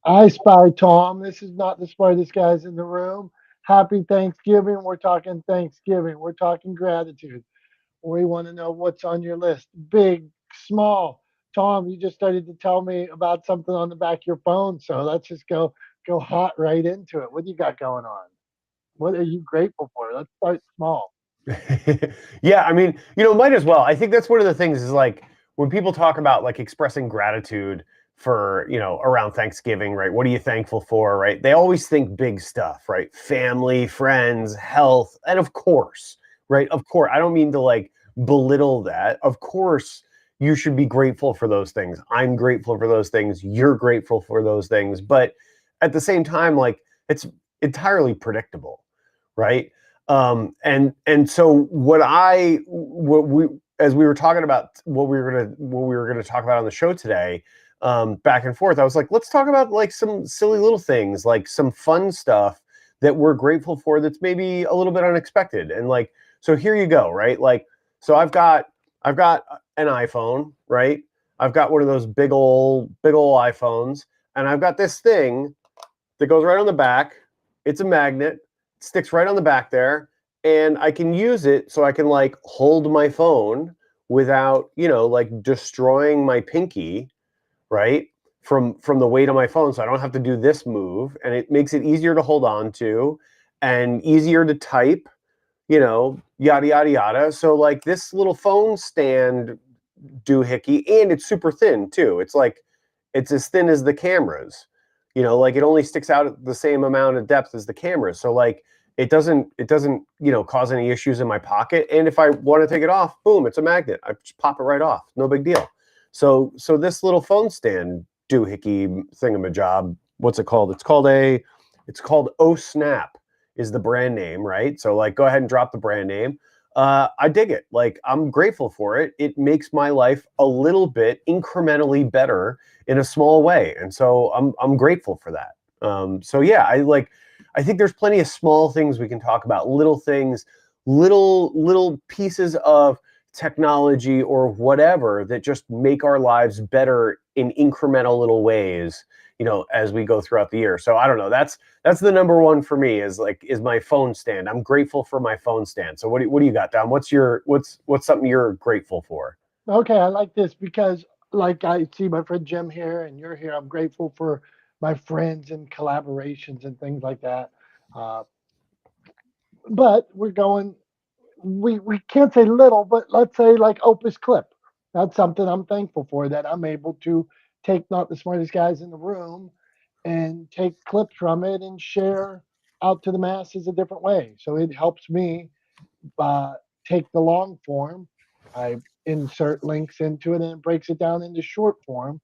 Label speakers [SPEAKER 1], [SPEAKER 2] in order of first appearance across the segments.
[SPEAKER 1] I spy Tom. This is not the smartest guys in the room. Happy Thanksgiving. We're talking Thanksgiving. We're talking gratitude. We want to know what's on your list. Big, small. Tom, you just started to tell me about something on the back of your phone, so let's just go hot right into it. What do you got going on? What are you grateful for? Let's start small.
[SPEAKER 2] Yeah, I mean, might as well. I think that's one of the things is like when people talk about like expressing gratitude for, around Thanksgiving, right? What are you thankful for, right? They always think big stuff, right? Family, friends, health, and of course, right? Of course, I don't mean to like belittle that. Of course, you should be grateful for those things. I'm grateful for those things. You're grateful for those things. But at the same time, like it's entirely predictable, right? And so what we as we were talking about what we were gonna talk about on the show today, back and forth, I was like, let's talk about like some silly little things, like some fun stuff that we're grateful for that's maybe a little bit unexpected. And like, so here you go, right? Like, so I've got an iPhone, right? I've got one of those big old iPhones, and I've got this thing that goes right on the back. It's a magnet, sticks right on the back there, and I can use it so I can like hold my phone without, like destroying my pinky, right? From the weight of my phone, so I don't have to do this move, and it makes it easier to hold on to and easier to type, yada yada yada. So like this little phone stand doohickey, and it's super thin too. It's like it's as thin as the cameras. Like it only sticks out at the same amount of depth as the cameras. So like it doesn't cause any issues in my pocket. And if I want to take it off, boom, it's a magnet. I just pop it right off. No big deal. So this little phone stand doohickey thingamajob, what's it called? It's called Oh Snap is the brand name, right? So like go ahead and drop the brand name. I dig it. Like I'm grateful for it. It makes my life a little bit incrementally better in a small way, and so I'm grateful for that. So yeah, I think there's plenty of small things we can talk about, little things, little pieces of technology or whatever that just make our lives better in incremental little ways, as we go throughout the year. So I don't know. That's the number one for me is my phone stand. I'm grateful for my phone stand. So what do you got, Dom? What's something you're grateful for?
[SPEAKER 1] Okay, I like this because, like, I see my friend Jim here and you're here. I'm grateful for my friends and collaborations and things like that. Uh, but we can't say little, but let's say like Opus Clip. That's something I'm thankful for that I'm able to take not the smartest guys in the room and take clips from it and share out to the masses a different way. So it helps me uh, take the long form, I insert links into it, and it breaks it down into short form.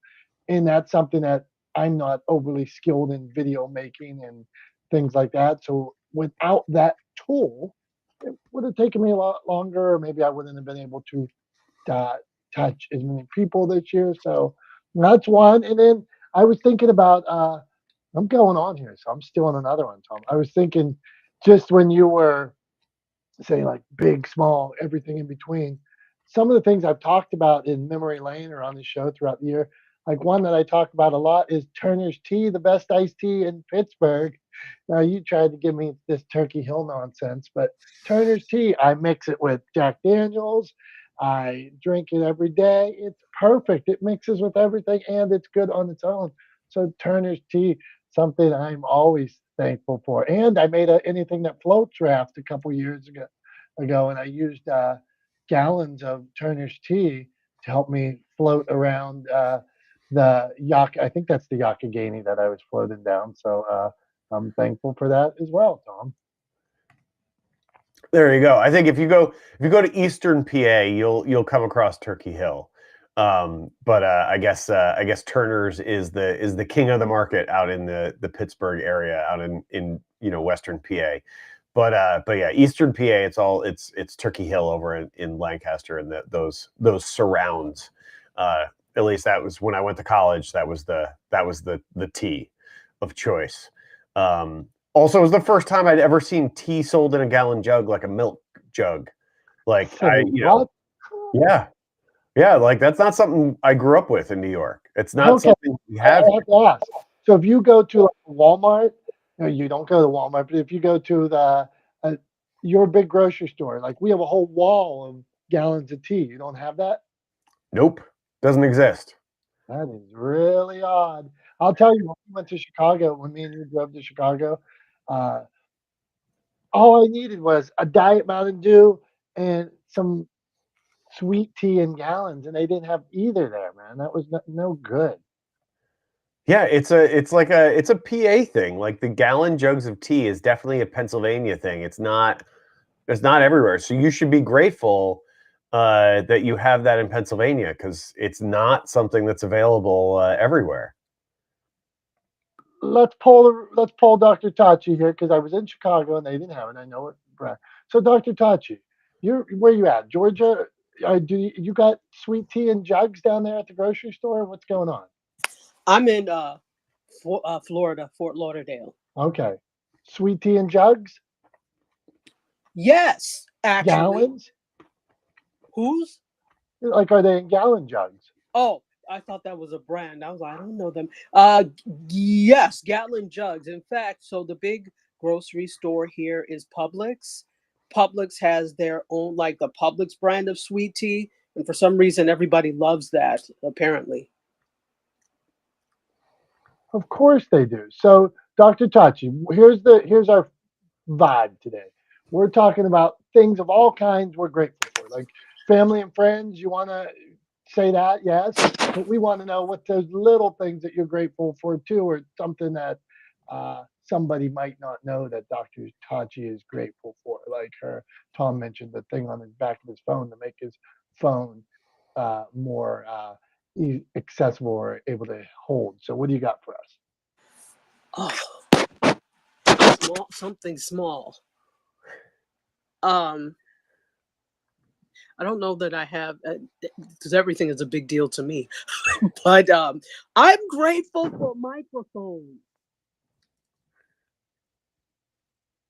[SPEAKER 1] And that's something that I'm not overly skilled in video making and things like that. So without that tool, it would have taken me a lot longer, or maybe I wouldn't have been able to uh, touch as many people this year. So that's one. And then I was thinking about, I'm going on here, so I'm still on another one, Tom. I was thinking just when you were say like big, small, everything in between. Some of the things I've talked about in memory lane or on the show throughout the year, like one that I talk about a lot is Turner's Tea, the best iced tea in Pittsburgh. Now you tried to give me this Turkey Hill nonsense, but Turner's Tea, I mix it with Jack Daniels. I drink it every day. It's perfect. It mixes with everything and it's good on its own. So Turner's Tea, something I'm always thankful for. And I made a anything that floats raft a couple years ago, and I used gallons of Turner's tea to help me float around the yak. I think that's the Yakagani that I was floating down. So I'm thankful for that as well, Tom.
[SPEAKER 2] There you go. I think if you go to Eastern PA, you'll come across Turkey Hill. But I guess Turner's is the king of the market out in the Pittsburgh area, out in Western PA. But yeah, Eastern PA, it's Turkey Hill over in Lancaster and those surrounds. Uh, at least that was when I went to college. That was the tea of choice. Also, it was the first time I'd ever seen tea sold in a gallon jug, like a milk jug. Like
[SPEAKER 1] Say what?
[SPEAKER 2] yeah, yeah, like that's not something I grew up with in New York. It's not
[SPEAKER 1] Okay,
[SPEAKER 2] something we have
[SPEAKER 1] I have to ask. So if you go to like Walmart, no, you don't go to Walmart, but if you go to the your big grocery store, like we have a whole wall of gallons of tea. You don't have that?
[SPEAKER 2] Nope, doesn't exist.
[SPEAKER 1] That is really odd. I'll tell you, when we went to Chicago, when me and you drove to Chicago, uh, all I needed was a Diet Mountain Dew and some sweet tea in gallons, and they didn't have either there, man. That was no good.
[SPEAKER 2] Yeah, it's a PA thing. Like the gallon jugs of tea is definitely a Pennsylvania thing. It's not everywhere. So you should be grateful that you have that in Pennsylvania because it's not something that's available everywhere.
[SPEAKER 1] Let's pull Dr. Tachi here because I was in Chicago and they didn't have it. I know it. So Dr. Tachi, you're where you at? Georgia? Do you got sweet tea and jugs down there at the grocery store? What's going on?
[SPEAKER 3] I'm in Florida, Fort Lauderdale.
[SPEAKER 1] Okay, sweet tea and jugs,
[SPEAKER 3] Yes, actually.
[SPEAKER 1] gallons.
[SPEAKER 3] Whose?
[SPEAKER 1] Like, are they in gallon jugs?
[SPEAKER 3] Oh, I thought that was a brand. I was like, I don't know them. Yes, Gatlin jugs. In fact, so the big grocery store here is Publix. Publix has their own, like the Publix brand of sweet tea, and for some reason, everybody loves that. Apparently.
[SPEAKER 1] Of course they do. So, Dr. Tachi, here's our vibe today. We're talking about things of all kinds we're grateful for, like family and friends. You want to say that, yes, but we want to know what those little things that you're grateful for too, or something that somebody might not know that Dr. Tachi is grateful for. Like Tom mentioned the thing on the back of his phone to make his phone more accessible or able to hold. So, what do you got for us?
[SPEAKER 3] Oh, something small. Um, I don't know that I have, because everything is a big deal to me. But I'm grateful for microphones.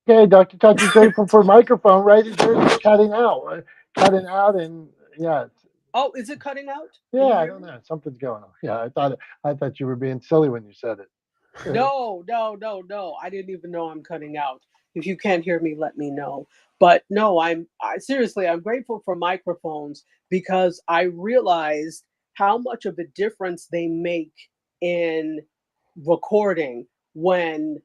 [SPEAKER 1] Okay, Dr. Touchy's grateful for a microphone, right? As yours is cutting out, and yeah,
[SPEAKER 3] Oh, is it cutting out?
[SPEAKER 1] yeah. I don't know. Something's going on. Yeah, I thought you were being silly when you said it.
[SPEAKER 3] No, no, no, no. I didn't even know I'm cutting out. If you can't hear me, let me know. But no, seriously, I'm grateful for microphones because I realized how much of a difference they make in recording when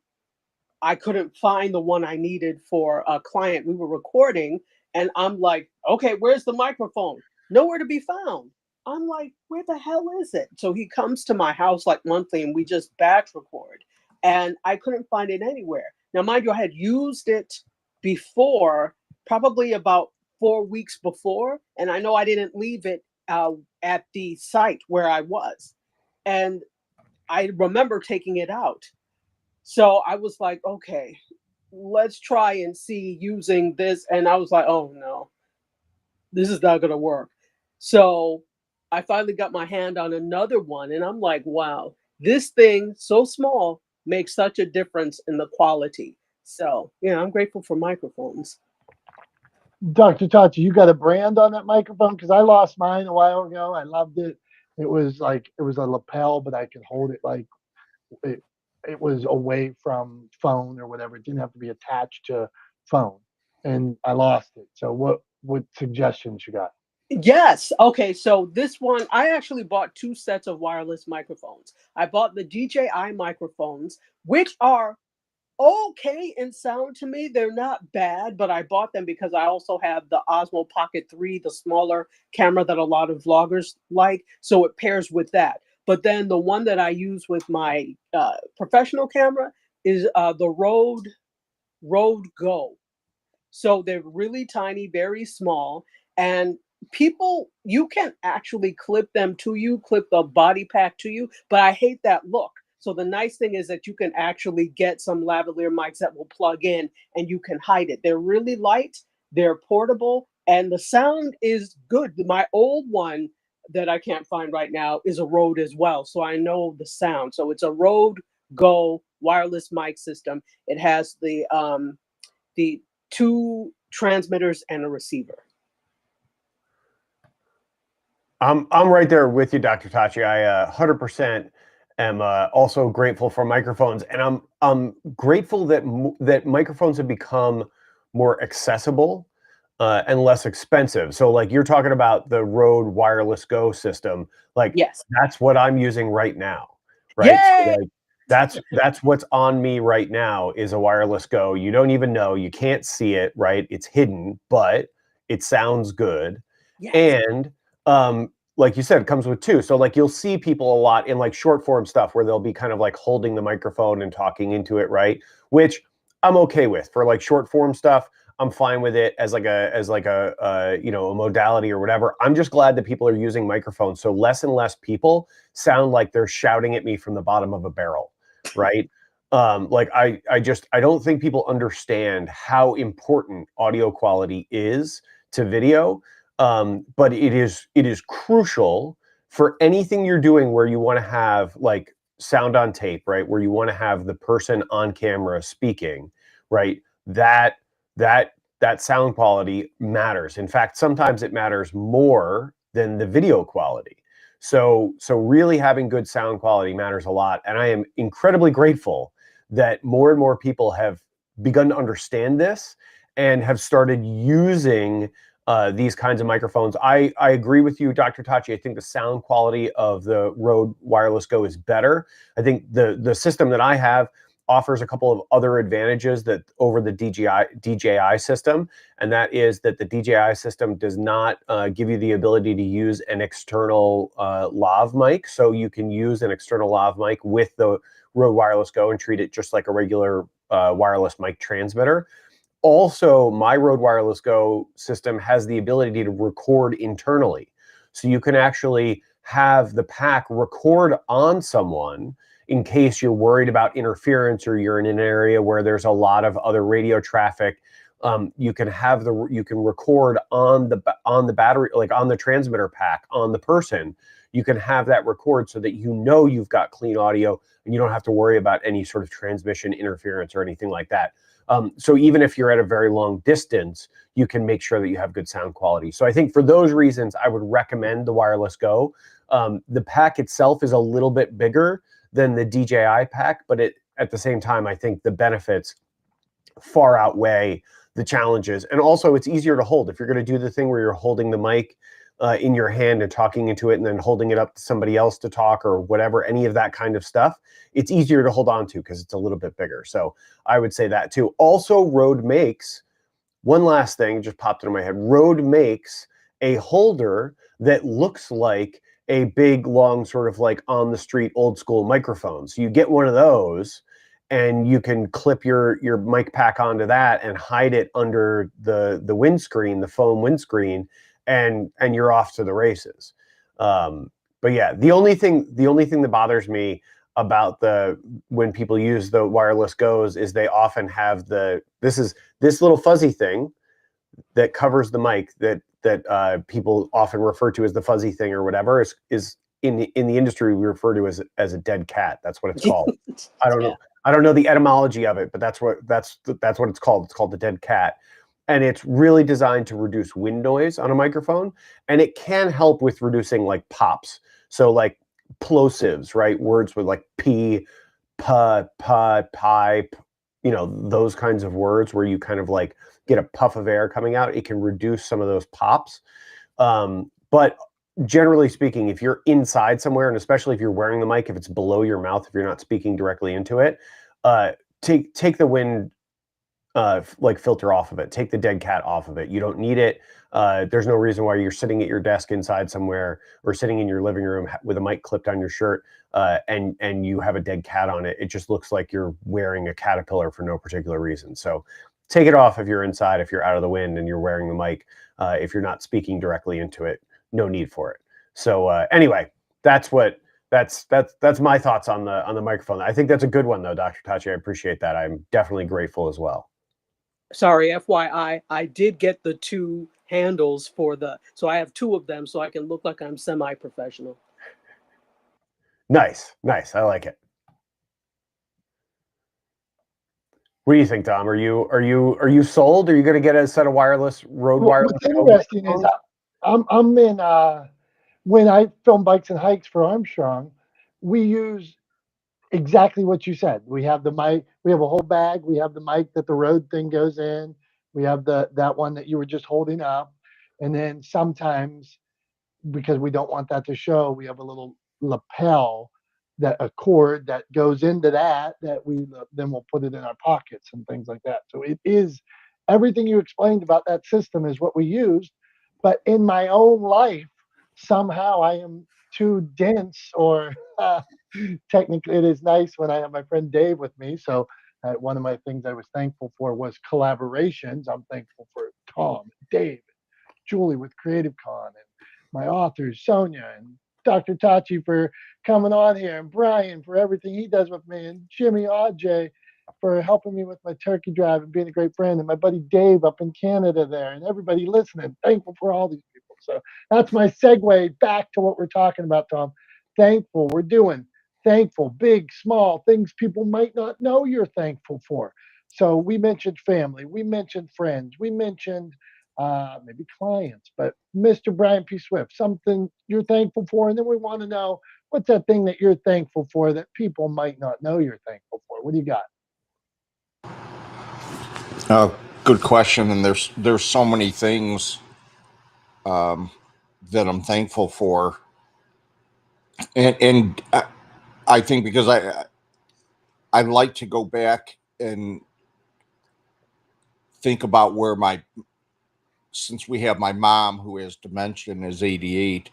[SPEAKER 3] I couldn't find the one I needed for a client. We were recording, and I'm like, okay, where's the microphone? Nowhere to be found. I'm like, where the hell is it? So he comes to my house like monthly, and we just batch record. And I couldn't find it anywhere. Now, mind you, I had used it before, probably about 4 weeks before, and I know I didn't leave it at the site where I was. And I remember taking it out. So I was like, okay, let's try and see using this. And I was like, oh no, this is not going to work. So I finally got my hand on another one. And I'm like, wow, this thing so small makes such a difference in the quality. So, yeah, I'm grateful for microphones.
[SPEAKER 1] Dr. Tachi, you got a brand on that microphone? Because I lost mine a while ago. I loved it. It was a lapel, but I could hold it like it. It was away from phone or whatever. It didn't have to be attached to phone, and I lost it. So what suggestions you got?
[SPEAKER 3] Yes. Okay. So this one, I actually bought two sets of wireless microphones. I bought the DJI microphones, which are okay in sound to me. They're not bad, but I bought them because I also have the Osmo Pocket 3, the smaller camera that a lot of vloggers like. So it pairs with that. But then the one that I use with my professional camera is the Rode Go. So they're really tiny, very small, and people, you can actually clip them to you, clip the body pack to you, but I hate that look. So the nice thing is that you can actually get some lavalier mics that will plug in and you can hide it. They're really light, they're portable, and the sound is good. My old one that I can't find right now is a Rode as well, so I know the sound. So it's a Rode Go wireless mic system. It has the two transmitters and a receiver.
[SPEAKER 2] I'm right there with you, Dr. Tachi. I 100% am also grateful for microphones, and I'm grateful that that microphones have become more accessible and less expensive. So like you're talking about the Rode Wireless Go system, like
[SPEAKER 3] Yes.
[SPEAKER 2] that's what I'm using right now, right? So
[SPEAKER 3] Yay!
[SPEAKER 2] like that's what's on me right now is a Wireless Go. You don't even know, you can't see it, right? It's hidden, but it sounds good.
[SPEAKER 3] Yes.
[SPEAKER 2] And like you said, it comes with two. So like you'll see people a lot in like short form stuff where they'll be kind of like holding the microphone and talking into it, right? Which I'm okay with for like short form stuff. I'm fine with it as like a you know, a modality or whatever. I'm just glad that people are using microphones, so less and less people sound like they're shouting at me from the bottom of a barrel, right? Like I don't think people understand how important audio quality is to video, but it is crucial for anything you're doing where you want to have like sound on tape, right? Where you want to have the person on camera speaking, right? That sound quality matters. In fact, sometimes it matters more than the video quality. So really having good sound quality matters a lot, and I am incredibly grateful that more and more people have begun to understand this and have started using these kinds of microphones. I agree with you, Dr. Tachi. I think the sound quality of the Rode Wireless Go is better. I think the system that I have offers a couple of other advantages that over the DJI system, and that is that the DJI system does not give you the ability to use an external lav mic. So you can use an external lav mic with the Rode Wireless Go and treat it just like a regular wireless mic transmitter. Also, my Rode Wireless Go system has the ability to record internally. So you can actually have the pack record on someone in case you're worried about interference or you're in an area where there's a lot of other radio traffic. You can record on the battery, like on the transmitter pack on the person. You can have that record so that you know you've got clean audio and you don't have to worry about any sort of transmission interference or anything like that. So even if you're at a very long distance, you can make sure that you have good sound quality. So I think for those reasons, I would recommend the Wireless Go. The pack itself is a little bit bigger than the DJI pack, but at the same time, I think the benefits far outweigh the challenges. And also, it's easier to hold. If you're going to do the thing where you're holding the mic in your hand and talking into it and then holding it up to somebody else to talk or whatever, any of that kind of stuff, it's easier to hold on to because it's a little bit bigger. So I would say that too. Also, Rode makes, one last thing just popped into my head, Rode makes a holder that looks like a big, long, sort of like on the street, old school microphone. So you get one of those and you can clip your mic pack onto that and hide it under the windscreen, the foam windscreen, and you're off to the races. But yeah, the only thing that bothers me about when people use the Wireless Goes is they often have this little fuzzy thing that covers the mic that people often refer to as the fuzzy thing or whatever is in the industry we refer to as a dead cat. That's what it's called. I don't know. I don't know the etymology of it, but that's what it's called. It's called the dead cat. And it's really designed to reduce wind noise on a microphone, and it can help with reducing like pops. So like plosives, right? Words with like p, pipe, you know, those kinds of words where you kind of like get a puff of air coming out. It can reduce some of those pops. But generally speaking, if you're inside somewhere, and especially if you're wearing the mic, if it's below your mouth, if you're not speaking directly into it, take the wind like filter off of it. Take the dead cat off of it. You don't need it. There's no reason why you're sitting at your desk inside somewhere or sitting in your living room with a mic clipped on your shirt and you have a dead cat on it. It just looks like you're wearing a caterpillar for no particular reason. So take it off if you're inside, if you're out of the wind and you're wearing the mic. If you're not speaking directly into it, no need for it. So anyway, that's my thoughts on the microphone. I think that's a good one though, Dr. Tachi. I appreciate that. I'm definitely grateful as well.
[SPEAKER 3] Sorry, FYI, I did get the two handles so I have two of them so I can look like I'm semi-professional.
[SPEAKER 2] Nice. I like it. What do you think, Dom? Are you sold? Are you going to get a set of Rode Wireless?
[SPEAKER 1] What's interesting is I'm in when I film bikes and hikes for Armstrong, we use exactly what you said. We have the mic. We have a whole bag. We have the mic that the Rode thing goes in. We have that one that you were just holding up, and then sometimes because we don't want that to show, we have a little lapel that a cord that goes into that we then we'll put it in our pockets and things like that. So it is everything you explained about that system is what we used, but in my own life, somehow I am too dense or technically it is nice when I have my friend Dave with me. So one of my things I was thankful for was collaborations. I'm thankful for Tom, Dave, Julie with Creative Con, and my authors, Sonia and Dr. Tachi for coming on here, and Brian for everything he does with me, and Jimmy Aj for helping me with my turkey drive and being a great friend, and my buddy Dave up in Canada there, and everybody listening. Thankful for all these people. So that's my segue back to what we're talking about, Tom. Thankful we're doing. Thankful, big, small things people might not know you're thankful for. So we mentioned family, we mentioned friends, we mentioned maybe clients, but Mr. Brian P. Swift, something you're thankful for, and then we want to know what's that thing that you're thankful for that people might not know you're thankful for. What do you got?
[SPEAKER 4] Good question. And there's so many things that I'm thankful for, and I think because I like to go back and think about where since we have my mom who has dementia and is 88,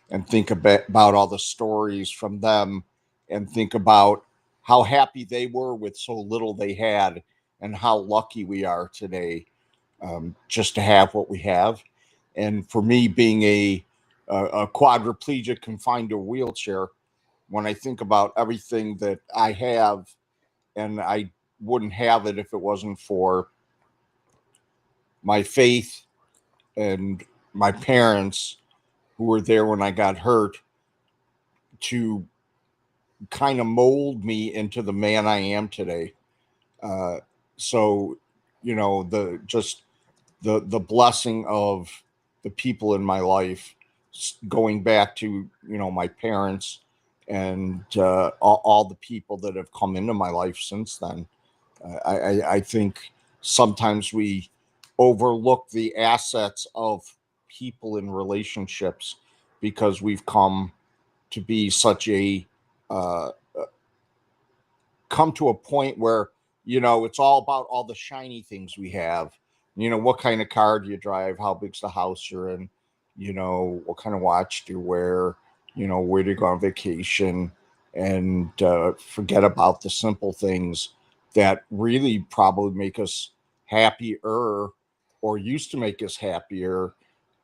[SPEAKER 4] and think about all the stories from them, and think about how happy they were with so little they had, and how lucky we are today just to have what we have. And for me, being a quadriplegic confined to a wheelchair, when I think about everything that I have, and I wouldn't have it if it wasn't for my faith and my parents who were there when I got hurt to kind of mold me into the man I am today. Uh, so, the blessing of the people in my life, going back to my parents and all the people that have come into my life since then. I think sometimes we overlook the assets of people in relationships because we've to be such a uh, come to a point where it's all about all the shiny things we have. What kind of car do you drive, how big's the house you're in, what kind of watch do you wear, where do you go on vacation, and forget about the simple things that really probably make us happier, or used to make us happier,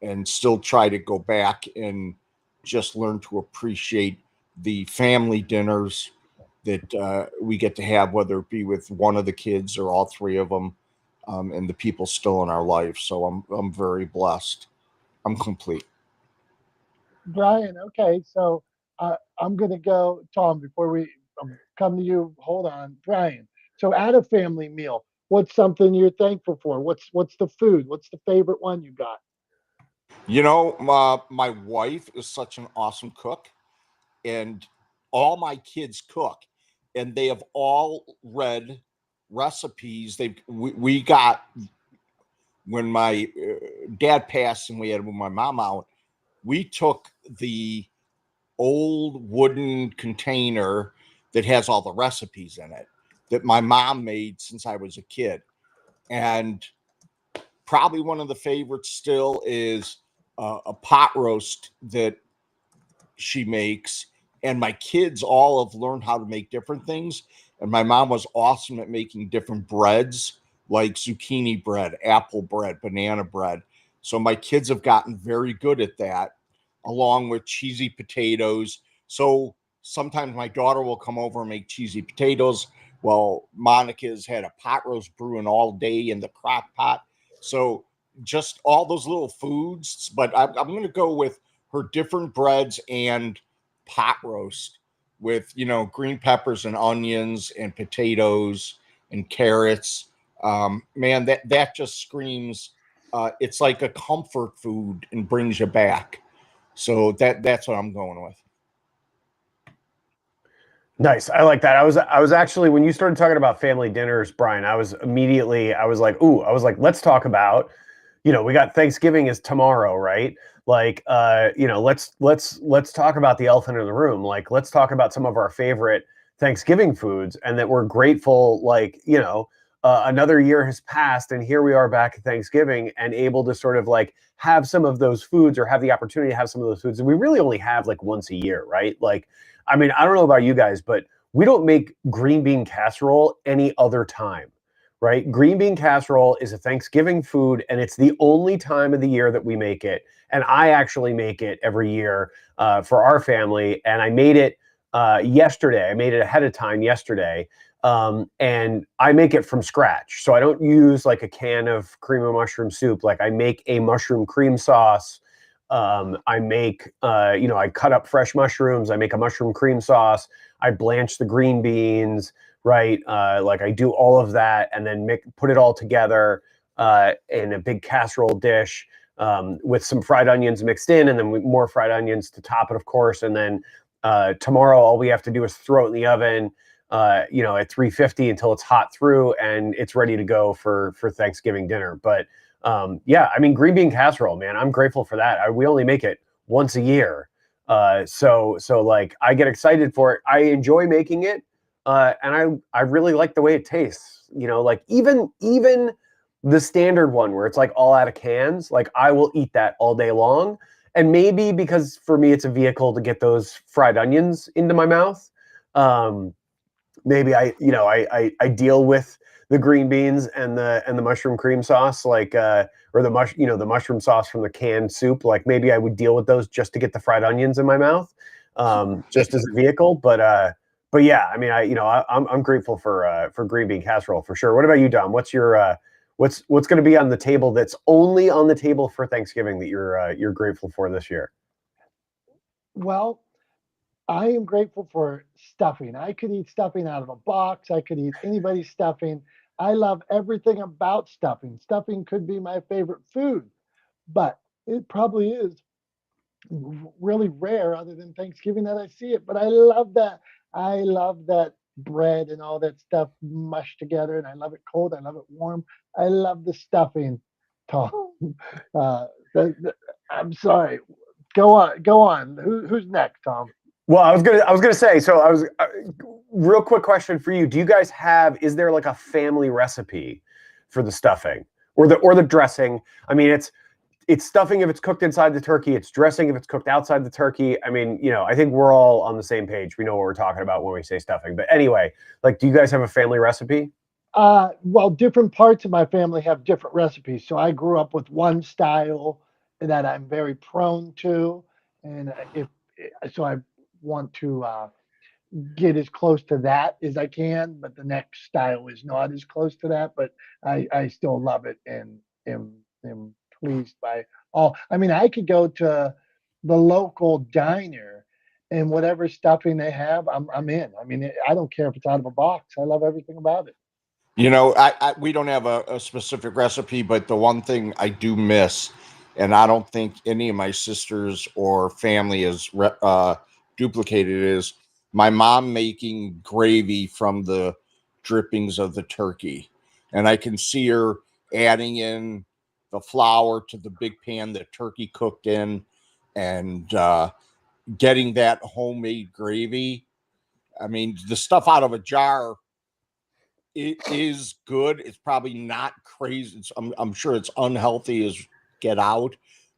[SPEAKER 4] and still try to go back and just learn to appreciate the family dinners that we get to have, whether it be with one of the kids or all three of them, and the people still in our life. So I'm very blessed. I'm complete.
[SPEAKER 1] Brian, okay, so I'm going to go, Tom, before we come to you. Hold on, Brian. So at a family meal, what's something you're thankful for? What's the food? What's the favorite one you got?
[SPEAKER 4] My wife is such an awesome cook, and all my kids cook, and they have all read recipes. We got when my dad passed and we had my mom out. We took the old wooden container that has all the recipes in it that my mom made since I was a kid. And probably one of the favorites still is a pot roast that she makes. And my kids all have learned how to make different things. And my mom was awesome at making different breads, like zucchini bread, apple bread, banana bread. So my kids have gotten very good at that, along with cheesy potatoes. So sometimes my daughter will come over and make cheesy potatoes. Well, Monica's had a pot roast brewing all day in the crock pot. So just all those little foods. But I'm going to go with her different breads and pot roast with green peppers and onions and potatoes and carrots. Man, that just screams. It's like a comfort food and brings you back. So that's what I'm going with.
[SPEAKER 2] Nice. I like that. I was actually, when you started talking about family dinners, Brian, I was like, ooh, I was like, let's talk about, we got Thanksgiving is tomorrow, right? Like, let's talk about the elephant in the room. Like, let's talk about some of our favorite Thanksgiving foods, and that we're grateful. Like, another year has passed, and here we are back at Thanksgiving, and able to sort of like have some of those foods, or have the opportunity to have some of those foods. And we really only have like once a year, right? Like, I mean, I don't know about you guys, but we don't make green bean casserole any other time, right? Green bean casserole is a Thanksgiving food, and it's the only time of the year that we make it. And I actually make it every year for our family. And I made it yesterday. I made it ahead of time yesterday. And I make it from scratch. So I don't use like a can of cream of mushroom soup. Like, I make a mushroom cream sauce. I make, I cut up fresh mushrooms. I make a mushroom cream sauce. I blanch the green beans, right? Like, I do all of that, and then put it all together in a big casserole dish with some fried onions mixed in, and then more fried onions to top it, of course. And then tomorrow, all we have to do is throw it in the oven, at 350 until it's hot through, and it's ready to go for Thanksgiving dinner. But yeah, I mean, green bean casserole, man, I'm grateful for that. We only make it once a year. So like, I get excited for it. I enjoy making it. And I really like the way it tastes, like even the standard one where it's like all out of cans, like I will eat that all day long. And maybe because for me, it's a vehicle to get those fried onions into my mouth. Maybe I deal with the green beans and the mushroom cream sauce, like or the mushroom sauce from the canned soup. Like, maybe I would deal with those just to get the fried onions in my mouth, just as a vehicle. But yeah, I mean, I'm grateful for green bean casserole for sure. What about you, Dom? What's your what's going to be on the table that's only on the table for Thanksgiving that you're grateful for this year?
[SPEAKER 1] Well, I am grateful for stuffing. I could eat stuffing out of a box. I could eat anybody's stuffing. I love everything about stuffing. Stuffing could be my favorite food, but it probably is really rare other than Thanksgiving that I see it. But I love that. I love that bread and all that stuff mushed together, and I love it cold. I love it warm. I love the stuffing, Tom. Uh, I'm sorry. Go on. Go on. Who's next, Tom?
[SPEAKER 2] Well, I was gonna say. So real quick question for you. Do you guys is there like a family recipe for the stuffing or the dressing? I mean, it's stuffing if it's cooked inside the turkey. It's dressing if it's cooked outside the turkey. I mean, I think we're all on the same page. We know what we're talking about when we say stuffing. But anyway, like, do you guys have a family recipe?
[SPEAKER 1] Well, different parts of my family have different recipes. So I grew up with one style that I'm very prone to, and if so, I want to get as close to that as I can. But the next style is not as close to that. But I still love it and am pleased by all. I mean, I could go to the local diner, and whatever stuffing they have, I'm in. I mean, I don't care if it's out of a box. I love everything about it.
[SPEAKER 4] We don't have a specific recipe, but the one thing I do miss, and I don't think any of my sisters or family has duplicated, is my mom making gravy from the drippings of the turkey. And I can see her adding in the flour to the big pan that turkey cooked in, and getting that homemade gravy. I mean, the stuff out of a jar, it is good. It's probably not crazy. I'm sure it's unhealthy as get out,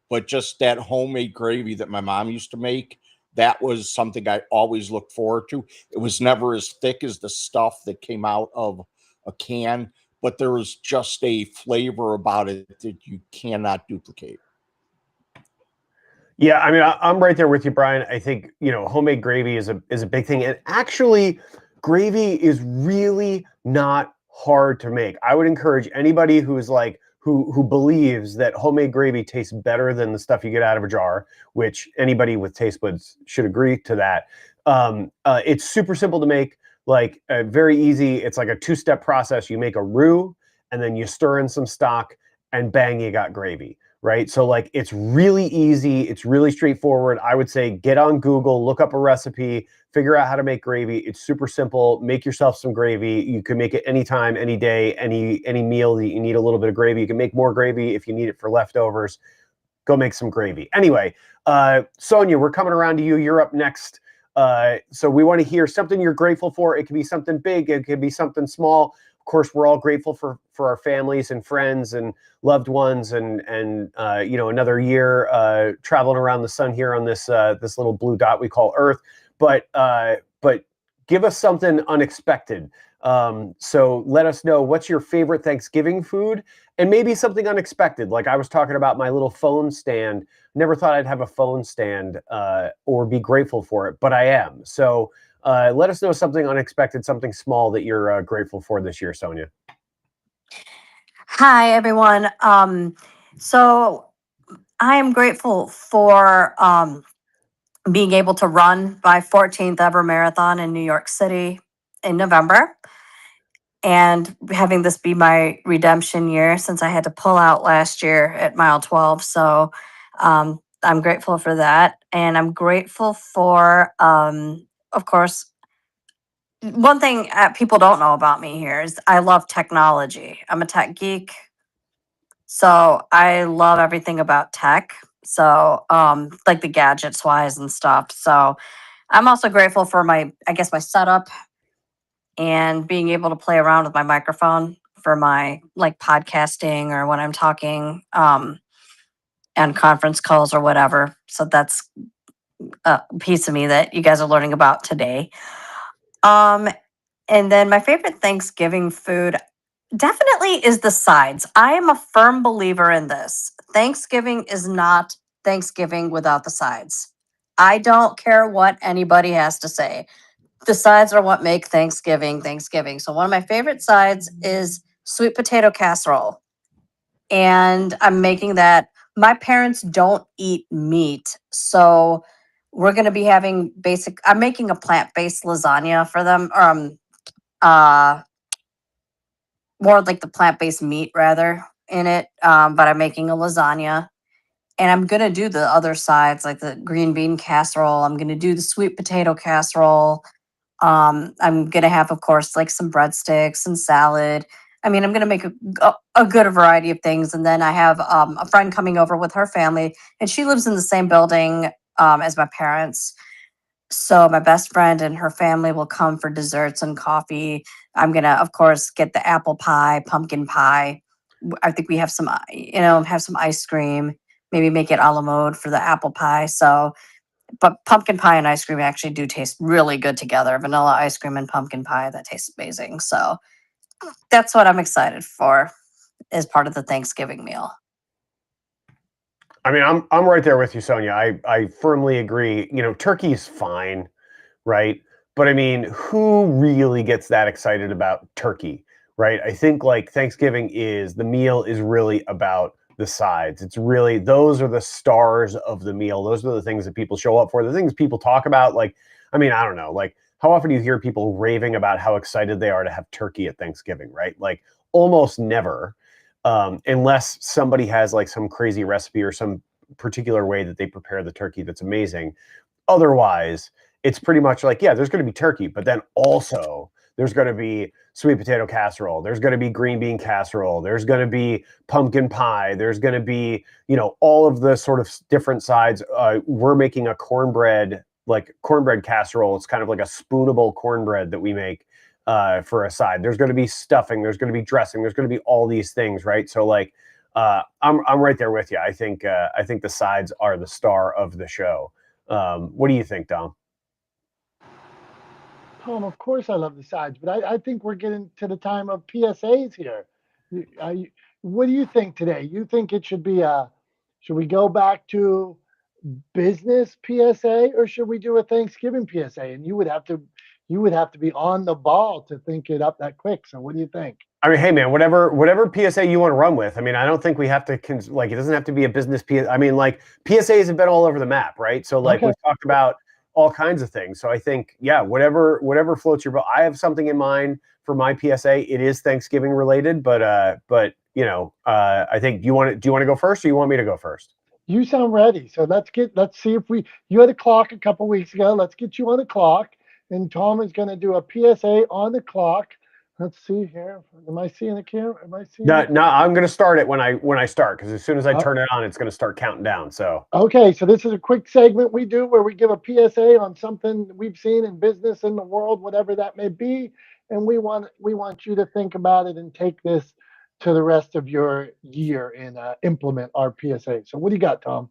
[SPEAKER 4] but just that homemade gravy that my mom used to make, that was something I always looked forward to. It was never as thick as the stuff that came out of a can, but there was just a flavor about it that you cannot duplicate.
[SPEAKER 2] Yeah, I mean, I'm right there with you, Brian. I think homemade gravy is a big thing, and actually, gravy is really not hard to make. I would encourage anybody who's like who believes that homemade gravy tastes better than the stuff you get out of a jar, which anybody with taste buds should agree to that. It's super simple to make, like very easy. It's like a 2-step process. You make a roux, and then you stir in some stock, and bang, you got gravy. right? So like it's really easy, it's really straightforward. I would say get on Google, look up a recipe, figure out how to make gravy. It's super simple. Make yourself some gravy. You can make it anytime, any day, any meal that you need a little bit of gravy. You can make more gravy if you need it for leftovers. Go make some gravy. Anyway, Sonia, we're coming around to you. You're up next. So we want to hear something you're grateful for. It could be something big. It could be something small. Of course, we're all grateful for our families and friends and loved ones, and you know, another year traveling around the sun here on this this little blue dot we call Earth. But give us something unexpected. So let us know what's your favorite Thanksgiving food, and maybe something unexpected. Like I was talking about my little phone stand. Never thought I'd have a phone stand or be grateful for it, but I am. So let us know something unexpected, something small that you're grateful for this year, Sonia.
[SPEAKER 5] Hi, everyone. So I am grateful for being able to run my 14th ever marathon in New York City in November, and having this be my redemption year since I had to pull out last year at mile 12. So I'm grateful for that. And I'm grateful for, of course, one thing people don't know about me here is I love technology. I'm a tech geek. So I love everything about tech. So like the gadgets wise and stuff. So I'm also grateful for my setup and being able to play around with my microphone for my like podcasting or when I'm talking and conference calls or whatever. So that's a piece of me that you guys are learning about today. And then my favorite Thanksgiving food definitely is the sides. I am a firm believer in this. Thanksgiving is not Thanksgiving without the sides. I don't care what anybody has to say. The sides are what make Thanksgiving Thanksgiving. So one of my favorite sides is sweet potato casserole. And I'm making that. My parents don't eat meat. So we're going to be having I'm making a plant-based lasagna for them. Uh more like the plant-based meat rather in it. But I'm making a lasagna, and I'm gonna do the other sides like the green bean casserole. I'm gonna do the sweet potato casserole. I'm gonna have, of course, like some breadsticks and salad. I mean, I'm gonna make a good variety of things, and then I have a friend coming over with her family, and she lives in the same building as my parents. So my best friend and her family will come for desserts and coffee. I'm gonna, of course, get the apple pie, pumpkin pie. I think we have some, have some ice cream. Maybe make it a la mode for the apple pie. So, but pumpkin pie and ice cream actually do taste really good together. Vanilla ice cream and pumpkin pie, that tastes amazing. So that's what I'm excited for as part of the Thanksgiving meal.
[SPEAKER 2] I mean, I'm right there with you, Sonia. I firmly agree. You know, turkey's fine, right? But I mean, who really gets that excited about turkey, right? I think like Thanksgiving the meal is really about the sides. It's really, those are the stars of the meal. Those are the things that people show up for, the things people talk about. Like, I mean, I don't know, like how often do you hear people raving about how excited they are to have turkey at Thanksgiving, right? Like almost never. Unless somebody has like some crazy recipe or some particular way that they prepare the turkey that's amazing. Otherwise, it's pretty much like, yeah, there's going to be turkey, but then also there's going to be sweet potato casserole. There's going to be green bean casserole. There's going to be pumpkin pie. There's going to be, you know, all of the sort of different sides. We're making a cornbread casserole. It's kind of like a spoonable cornbread that we make for a side. There's going to be stuffing. There's going to be dressing. There's going to be all these things, right? So like, I'm right there with you. I think the sides are the star of the show. What do you think, Dom?
[SPEAKER 1] Tom, of course I love the sides, but I think we're getting to the time of PSAs here. What do you think today? You think it should be should we go back to business PSA or should we do a Thanksgiving PSA? And you would have to be on the ball to think it up that quick. So what do you think?
[SPEAKER 2] I mean, hey man, whatever PSA you want to run with. I mean, I don't think we have to like, it doesn't have to be a business PSA. I mean, like PSAs have been all over the map, right? So like we've talked about all kinds of things. So I think, yeah, whatever floats your boat. I have something in mind for my PSA. It is Thanksgiving related, but I think do you want to go first, or you want me to go first?
[SPEAKER 1] You sound ready. So let's see if you had a clock a couple weeks ago. Let's get you on the clock. And Tom is going to do a PSA on the clock. Let's see here. Am I seeing the camera? Am I seeing?
[SPEAKER 2] No, I'm going to start it when I start, because as soon as I
[SPEAKER 1] Oh.
[SPEAKER 2] turn it on, it's going to start counting down. So
[SPEAKER 1] Okay, so this is a quick segment we do where we give a PSA on something we've seen in business, in the world, whatever that may be, and we want you to think about it and take this to the rest of your year and implement our PSA. So what do you got, Tom?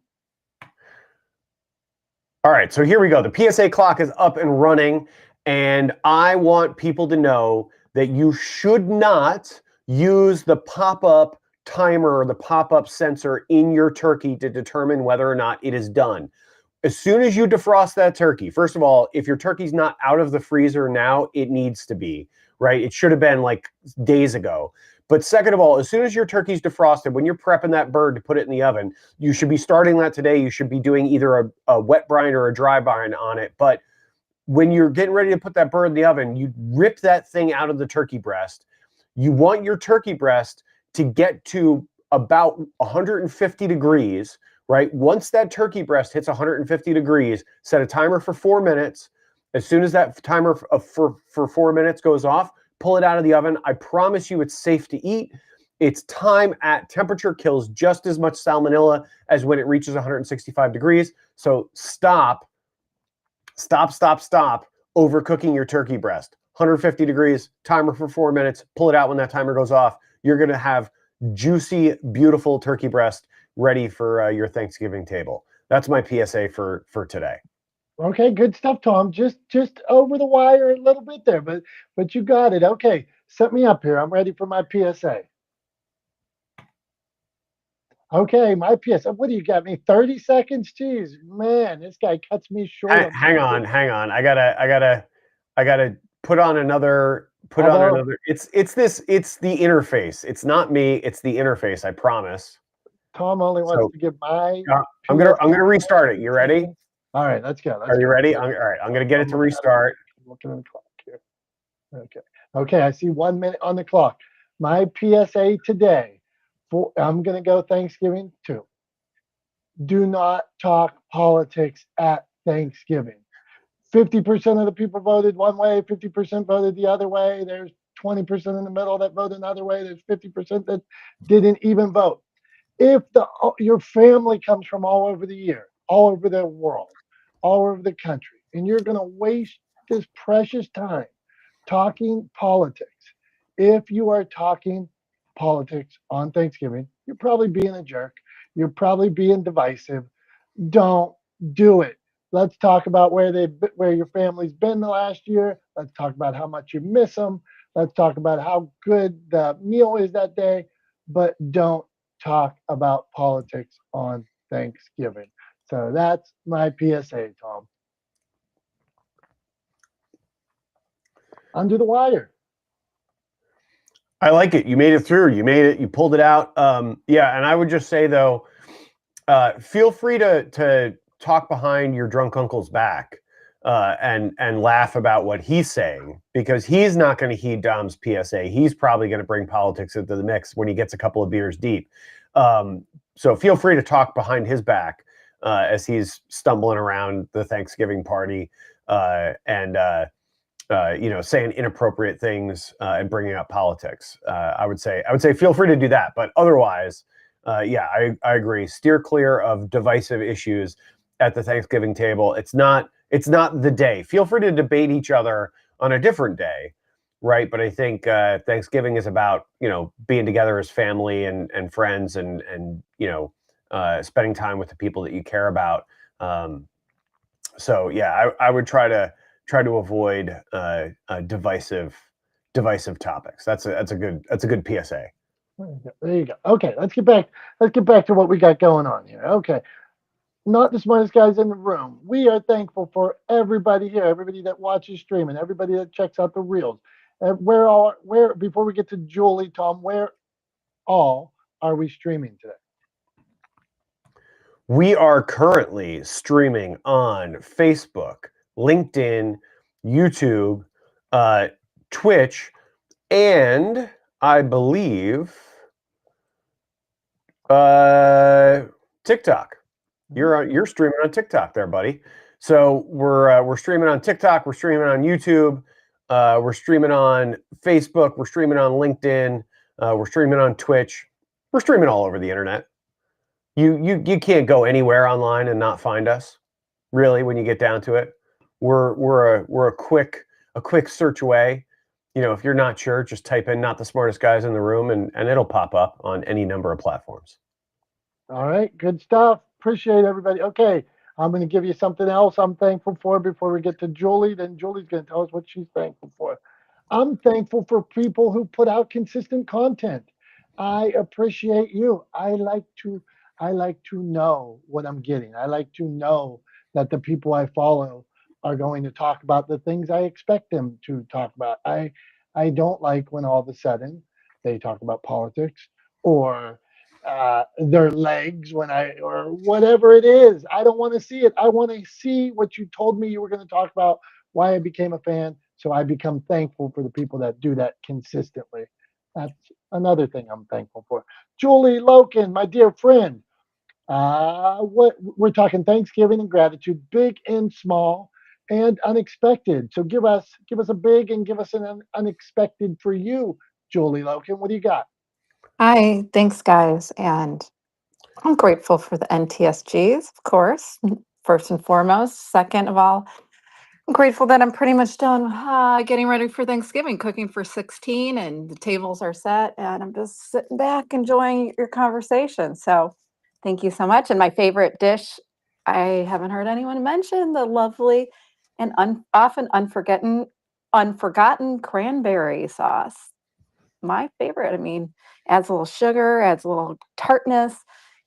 [SPEAKER 2] all right, so here we go. The PSA clock is up and running, and I want people to know that you should not use the pop-up timer or the pop-up sensor in your turkey to determine whether or not it is done. As soon as you defrost that turkey, first of all, if your turkey's not out of the freezer now, it needs to be, right? It should have been like days ago. But second of all, as soon as your turkey's defrosted, when you're prepping that bird to put it in the oven, you should be starting that today. You should be doing either a wet brine or a dry brine on it. But when you're getting ready to put that bird in the oven, you rip that thing out of the turkey breast. You want your turkey breast to get to about 150 degrees, right? Once that turkey breast hits 150 degrees, set a timer for 4 minutes. As soon as that timer for 4 minutes goes off, pull it out of the oven. I promise you it's safe to eat. Its time at temperature kills just as much salmonella as when it reaches 165 degrees. So stop overcooking your turkey breast. 150 degrees, timer for 4 minutes, pull it out when that timer goes off. You're going to have juicy, beautiful turkey breast ready for your Thanksgiving table. That's my PSA for today.
[SPEAKER 1] Okay, good stuff, Tom. Just over the wire a little bit there, but you got it. Okay, set me up here. I'm ready for my PSA. Okay, my PSA. What do you got me? 30 seconds? Jeez, man, this guy cuts me short.
[SPEAKER 2] Hang on. I gotta put on another. It's the interface. It's not me. It's the interface. I promise.
[SPEAKER 1] Tom only wants to give my.
[SPEAKER 2] I'm gonna restart it. You ready?
[SPEAKER 1] All right, let's go.
[SPEAKER 2] Are you ready? All right. I'm gonna get it to restart.
[SPEAKER 1] I'm looking at the clock here. Okay. I see 1 minute on the clock. My PSA today. I'm gonna go Thanksgiving too. Do not talk politics at Thanksgiving. 50% of the people voted one way, 50% voted the other way. There's 20% in the middle that voted another way. There's 50% that didn't even vote. If your family comes from all over the year, all over the world, all over the country, and you're going to waste this precious time talking politics, if you are talking politics on Thanksgiving, you're probably being a jerk. You're probably being divisive. Don't do it. Let's talk about where your family's been the last year. Let's talk about how much you miss them. Let's talk about how good the meal is that day. But don't talk about politics on Thanksgiving. So that's my PSA, Tom. Under the wire.
[SPEAKER 2] I like it. You made it through. You made it. You pulled it out. Yeah, and I would just say though, feel free to talk behind your drunk uncle's back and laugh about what he's saying, because he's not going to heed Dom's PSA. He's probably going to bring politics into the mix when he gets a couple of beers deep. So feel free to talk behind his back as he's stumbling around the Thanksgiving party and saying inappropriate things and bringing up politics. I would say feel free to do that, but otherwise, yeah, I agree. Steer clear of divisive issues at the Thanksgiving table. It's not the day. Feel free to debate each other on a different day, right? But I think Thanksgiving is about being together as family and friends and spending time with the people that you care about. So yeah, I would try to avoid divisive topics. That's a good PSA.
[SPEAKER 1] There you go. Okay, let's get back to what we got going on here. Okay. Not the smartest guys in the room. We are thankful for everybody here, everybody that watches streaming, everybody that checks out the reels. Where before we get to Julie, Tom, where all are we streaming today?
[SPEAKER 2] We are currently streaming on Facebook, LinkedIn, YouTube, Twitch, and I believe TikTok. You're streaming on TikTok there, buddy. So we're streaming on TikTok. We're streaming on YouTube. We're streaming on Facebook. We're streaming on LinkedIn. We're streaming on Twitch. We're streaming all over the internet. You can't go anywhere online and not find us. Really, when you get down to it, we're a quick search away. If you're not sure, just type in "not the smartest guys in the room" and it'll pop up on any number of platforms.
[SPEAKER 1] All right, good stuff. Appreciate everybody. Okay, I'm going to give you something else I'm thankful for before we get to Julie. Then Julie's going to tell us what she's thankful for. I'm thankful for people who put out consistent content. I appreciate you. I like to know what I'm getting. I like to know that the people I follow are going to talk about the things I expect them to talk about. I don't like when all of a sudden they talk about politics or their legs or whatever it is. I don't want to see it. I want to see what you told me you were going to talk about, why I became a fan. So I become thankful for the people that do that consistently. That's another thing I'm thankful for. Julie Loken, my dear friend, what we're talking Thanksgiving and gratitude, big and small and unexpected. So give us a big and give us an unexpected for you, Julie Loken. What do you got?
[SPEAKER 6] Hi, thanks, guys. And I'm grateful for the NTSGs, of course, first and foremost. Second of all, I'm grateful that I'm pretty much done getting ready for Thanksgiving, cooking for 16, and the tables are set. And I'm just sitting back enjoying your conversation. So thank you so much. And my favorite dish, I haven't heard anyone mention the lovely and often unforgotten cranberry sauce. My favorite. I mean, adds a little sugar, adds a little tartness,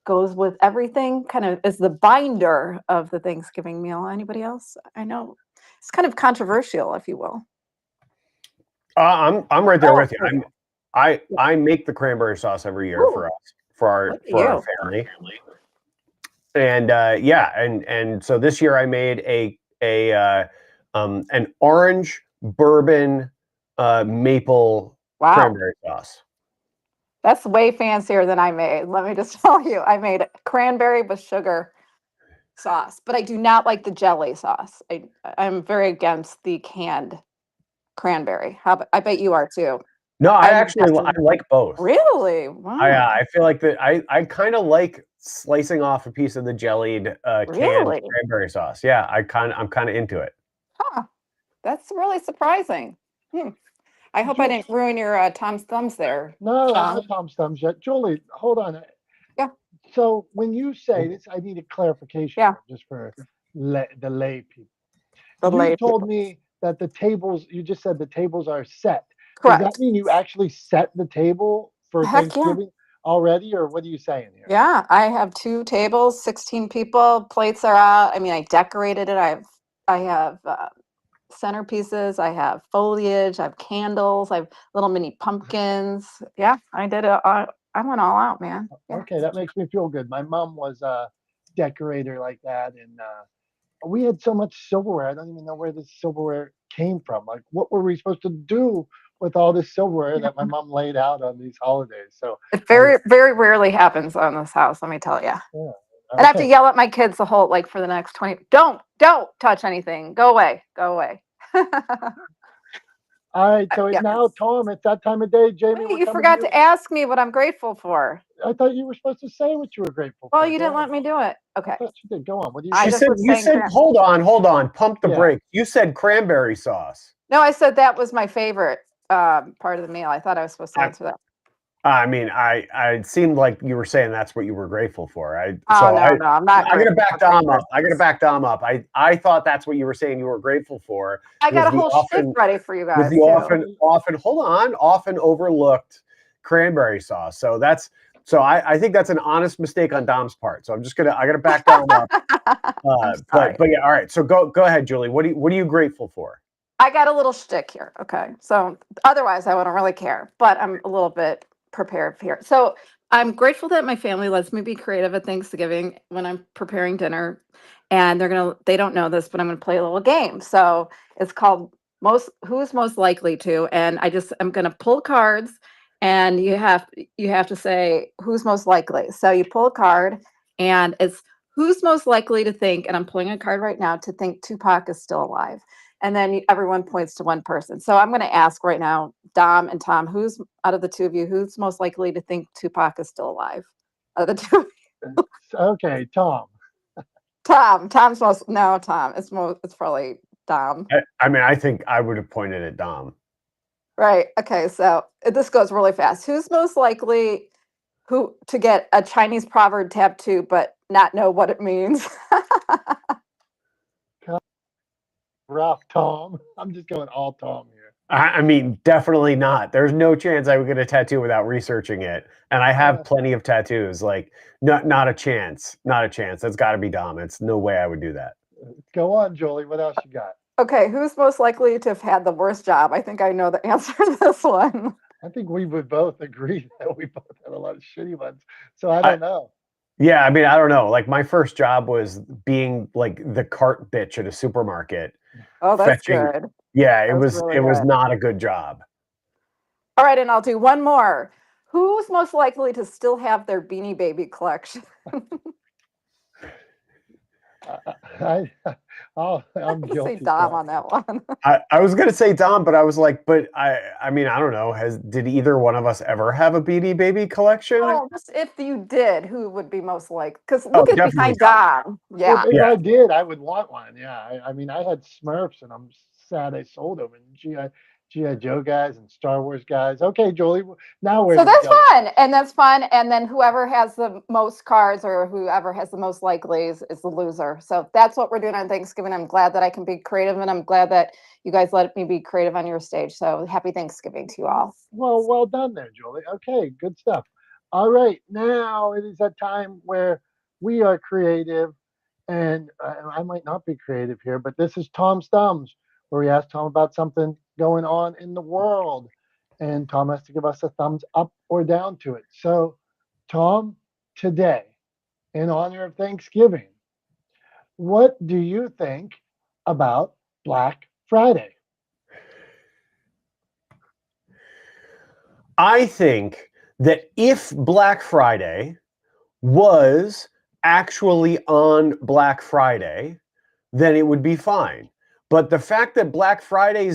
[SPEAKER 6] goes with everything, kind of is the binder of the Thanksgiving meal. Anybody else? I know it's kind of controversial, if you will.
[SPEAKER 2] I'm right there with you. I make the cranberry sauce every year for us, for our family. And and so this year I made an orange bourbon maple cranberry sauce.
[SPEAKER 6] That's way fancier than I made. Let me just tell you, I made cranberry with sugar sauce, but I do not like the jelly sauce. I'm very against the canned cranberry. I bet you are too.
[SPEAKER 2] No, I like both.
[SPEAKER 6] Really? Wow.
[SPEAKER 2] I feel like that I kind of like slicing off a piece of the jellied canned cranberry sauce. Yeah, I'm kind of into it.
[SPEAKER 6] Huh. That's really surprising. I hope I didn't ruin your Tom's Thumbs there.
[SPEAKER 1] No, not Tom's Thumbs yet. Julie, hold on.
[SPEAKER 6] Yeah.
[SPEAKER 1] So when you say this, I need a clarification just for the lay people. You told me that you just said the tables are set.
[SPEAKER 6] Correct.
[SPEAKER 1] Does that mean you actually set the table for Thanksgiving already, or what are you saying here?
[SPEAKER 6] Yeah, I have 2 tables, 16 people, plates are out. I mean, I decorated it. I have centerpieces, I have foliage, I have candles, I have little mini pumpkins. Yeah, I did it. I went all out, man. Yeah.
[SPEAKER 1] Okay, that makes me feel good. My mom was a decorator like that, and we had so much silverware. I don't even know where this silverware came from. Like, what were we supposed to do with all this silverware that my mom laid out on these holidays? So
[SPEAKER 6] it very rarely happens on this house, let me tell you.
[SPEAKER 1] Yeah.
[SPEAKER 6] And I have to yell at my kids for the next 20. Don't touch anything. Go away.
[SPEAKER 1] All right, so now, Tom, it's that time of day. Jamie,
[SPEAKER 6] you forgot to ask me what I'm grateful for.
[SPEAKER 1] I thought you were supposed to say what you were grateful for.
[SPEAKER 6] Well, you didn't let me do it. Okay.
[SPEAKER 1] I thought you did. Go on. What do
[SPEAKER 2] you said hold on. Pump the brake. You said cranberry sauce.
[SPEAKER 6] No, I said that was my favorite part of the meal. I thought I was supposed to answer that.
[SPEAKER 2] I mean, it seemed like you were saying that's what you were grateful for.
[SPEAKER 6] No, I'm not.
[SPEAKER 2] I'm gonna back Dom up. I thought that's what you were saying you were grateful for.
[SPEAKER 6] I got a whole shtick ready for you guys.
[SPEAKER 2] With the often overlooked cranberry sauce. So I think that's an honest mistake on Dom's part. So I gotta back Dom up. But yeah, all right. So go ahead, Julie. What are you grateful for?
[SPEAKER 6] I got a little shtick here. Okay. So otherwise I wouldn't really care, but I'm a little bit prepared here. So I'm grateful that my family lets me be creative at Thanksgiving when I'm preparing dinner, and they don't know this, but I'm going to play a little game. So it's called who's most likely to, and I'm going to pull cards and you have to say who's most likely. So you pull a card, and it's who's most likely to think, and I'm pulling a card right now, to think Tupac is still alive. And then everyone points to one person. So I'm going to ask right now, Dom and Tom, who's out of the two of you, who's most likely to think Tupac is still alive? Out of the two,
[SPEAKER 1] Okay, Tom.
[SPEAKER 6] Tom's most, no, Tom, it's probably Dom.
[SPEAKER 2] I mean, I think I would have pointed at Dom.
[SPEAKER 6] Right. Okay. So this goes really fast. Who's most likely to get a Chinese proverb tattoo but not know what it means?
[SPEAKER 1] Rough Tom. I'm just going all Tom here.
[SPEAKER 2] I mean, definitely not. There's no chance I would get a tattoo without researching it. And I have plenty of tattoos. Like, not a chance. Not a chance. That's got to be Dom. It's no way I would do that.
[SPEAKER 1] Go on, Jolie. What else you got?
[SPEAKER 6] Okay. Who's most likely to have had the worst job? I think I know the answer to this one.
[SPEAKER 1] I think we would both agree that we both had a lot of shitty ones. So I don't know.
[SPEAKER 2] Yeah, I mean, I don't know. Like, my first job was being like the cart bitch at a supermarket.
[SPEAKER 6] Oh, that's
[SPEAKER 2] fetching.
[SPEAKER 6] good.
[SPEAKER 2] Yeah, it
[SPEAKER 6] That's
[SPEAKER 2] was
[SPEAKER 6] really
[SPEAKER 2] it was
[SPEAKER 6] good.
[SPEAKER 2] not a good job.
[SPEAKER 6] All right, and I'll do one more. Who's most likely to still have their Beanie Baby collection?
[SPEAKER 1] I'm
[SPEAKER 6] I'm gonna
[SPEAKER 1] guilty.
[SPEAKER 6] say Dom on that one.
[SPEAKER 2] I was gonna say Dom, but I was like, but I mean, I don't know. Did either one of us ever have a Beanie Baby collection?
[SPEAKER 6] Oh, just if you did, who would be most like? Because look at
[SPEAKER 2] definitely
[SPEAKER 6] behind Dom. Yeah.
[SPEAKER 1] If
[SPEAKER 2] Yeah.
[SPEAKER 1] I did, I would want one. Yeah. I mean, I had Smurfs, and I'm sad I sold them. And GI Joe guys and Star Wars guys. Okay, Jolie. Now where?
[SPEAKER 6] So that's fun, and that's fun. And then whoever has the most cards or whoever has the most likelies is the loser. So that's what we're doing on Thanksgiving. I'm glad that I can be creative, and I'm glad that you guys let me be creative on your stage. So happy Thanksgiving to you all.
[SPEAKER 1] Well done there, Jolie. Okay, good stuff. All right, now it is that time where we are creative, and I might not be creative here, but this is Tom's Thumbs, where we ask Tom about something going on in the world, and Tom has to give us a thumbs up or down to it. So, Tom, today, in honor of Thanksgiving, what do you think about Black Friday?
[SPEAKER 2] I think that if Black Friday was actually on Black Friday, then it would be fine. But the fact that Black Friday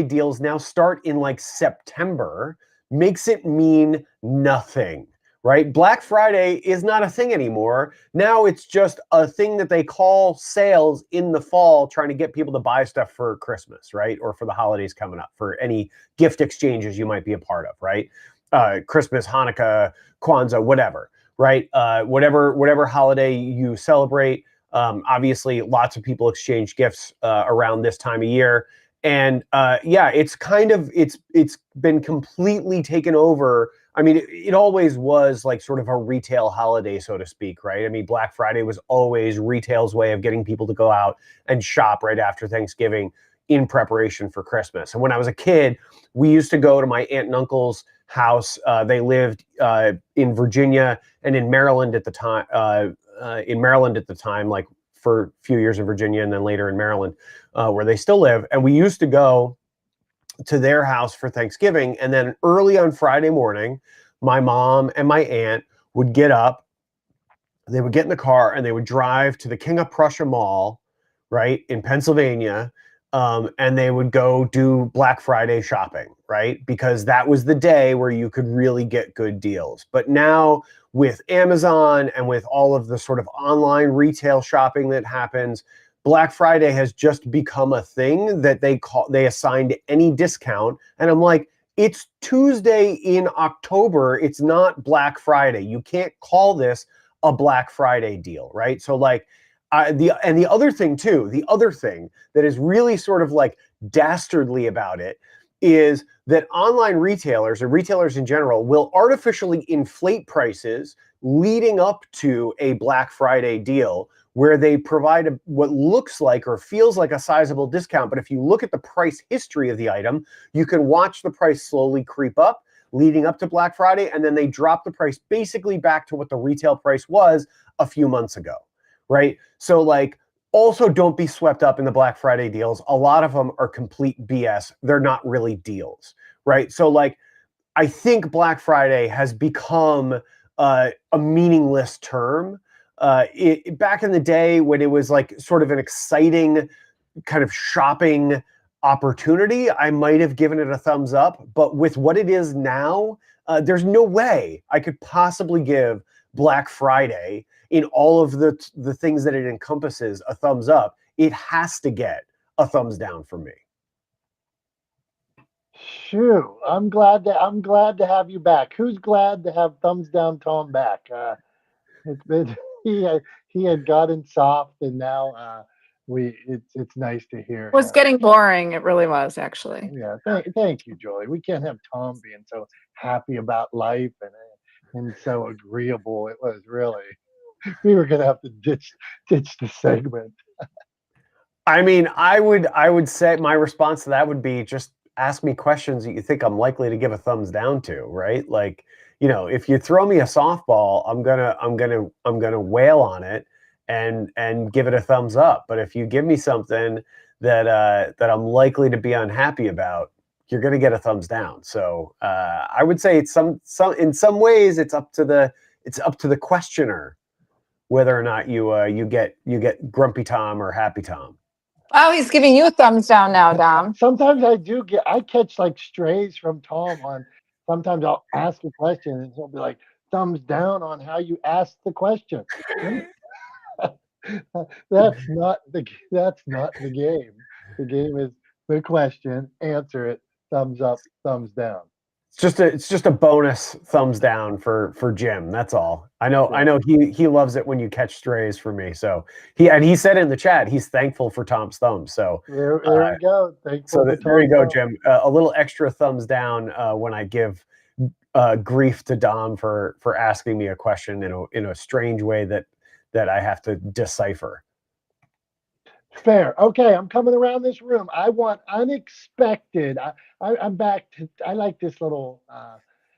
[SPEAKER 2] deals now start in like September makes it mean nothing, right? Black Friday is not a thing anymore. Now it's just a thing that they call sales in the fall, trying to get people to buy stuff for Christmas, right? Or for the holidays coming up, for any gift exchanges you might be a part of, right? Christmas, Hanukkah, Kwanzaa, whatever, right? Whatever holiday you celebrate. Obviously, lots of people exchange gifts around this time of year, and it's been completely taken over. I mean, it always was like sort of a retail holiday, so to speak, right? I mean, Black Friday was always retail's way of getting people to go out and shop right after Thanksgiving in preparation for Christmas. And when I was a kid, we used to go to my aunt and uncle's house. They lived in Virginia and in Maryland at the time. Like for a few years in Virginia and then later in Maryland, where they still live. And we used to go to their house for Thanksgiving. And then early on Friday morning, my mom and my aunt would get up, they would get in the car, and they would drive to the King of Prussia Mall, right, in Pennsylvania. And they would go do Black Friday shopping, right? Because that was the day where you could really get good deals. But now with Amazon and with all of the sort of online retail shopping that happens, Black Friday has just become a thing that they assign to any discount. And I'm like, it's Tuesday in October. It's not Black Friday. You can't call this a Black Friday deal, right? So like, the other thing that is really sort of like dastardly about it is that online retailers or retailers in general will artificially inflate prices leading up to a Black Friday deal where they provide what looks like or feels like a sizable discount. But if you look at the price history of the item, you can watch the price slowly creep up leading up to Black Friday, and then they drop the price basically back to what the retail price was a few months ago. Right? So like, also don't be swept up in the Black Friday deals. A lot of them are complete BS. They're not really deals, right? So like, I think Black Friday has become a meaningless term. Back in the day when it was like sort of an exciting kind of shopping opportunity, I might have given it a thumbs up. But with what it is now, there's no way I could possibly give Black Friday, in all of the things that it encompasses, a thumbs up. It has to get a thumbs down from me.
[SPEAKER 1] Shoo! I'm glad to have you back. Who's glad to have thumbs down Tom back? It's been he had gotten soft, and now it's nice to hear
[SPEAKER 6] It was
[SPEAKER 1] him.
[SPEAKER 6] getting boring. It really was, actually.
[SPEAKER 1] Yeah, thank you, Jolie. We can't have Tom being so happy about life and so agreeable. It was really, we were gonna have to ditch the segment.
[SPEAKER 2] I mean, I would say my response to that would be just ask me questions that you think I'm likely to give a thumbs down to, right? Like, if you throw me a softball, I'm gonna wail on it and give it a thumbs up. But if you give me something that I'm likely to be unhappy about, you're gonna get a thumbs down. So I would say it's some in some ways it's up to the questioner whether or not you get grumpy Tom or happy Tom.
[SPEAKER 6] Oh, he's giving you a thumbs down now, Dom.
[SPEAKER 1] Sometimes I catch like strays from Tom on. Sometimes I'll ask a question and he'll be like, thumbs down on how you asked the question. That's not the game. The game is the question, answer it, thumbs up, thumbs down.
[SPEAKER 2] It's just a bonus thumbs down for Jim. That's all. I know he loves it when you catch strays for me. So he said in the chat he's thankful for Tom's thumbs. So
[SPEAKER 1] There we go.
[SPEAKER 2] there you go, Jim. A little extra thumbs down when I give grief to Dom for asking me a question in a strange way that I have to decipher.
[SPEAKER 1] Fair. Okay, I'm coming around this room. I want unexpected. I'm back to. I like this little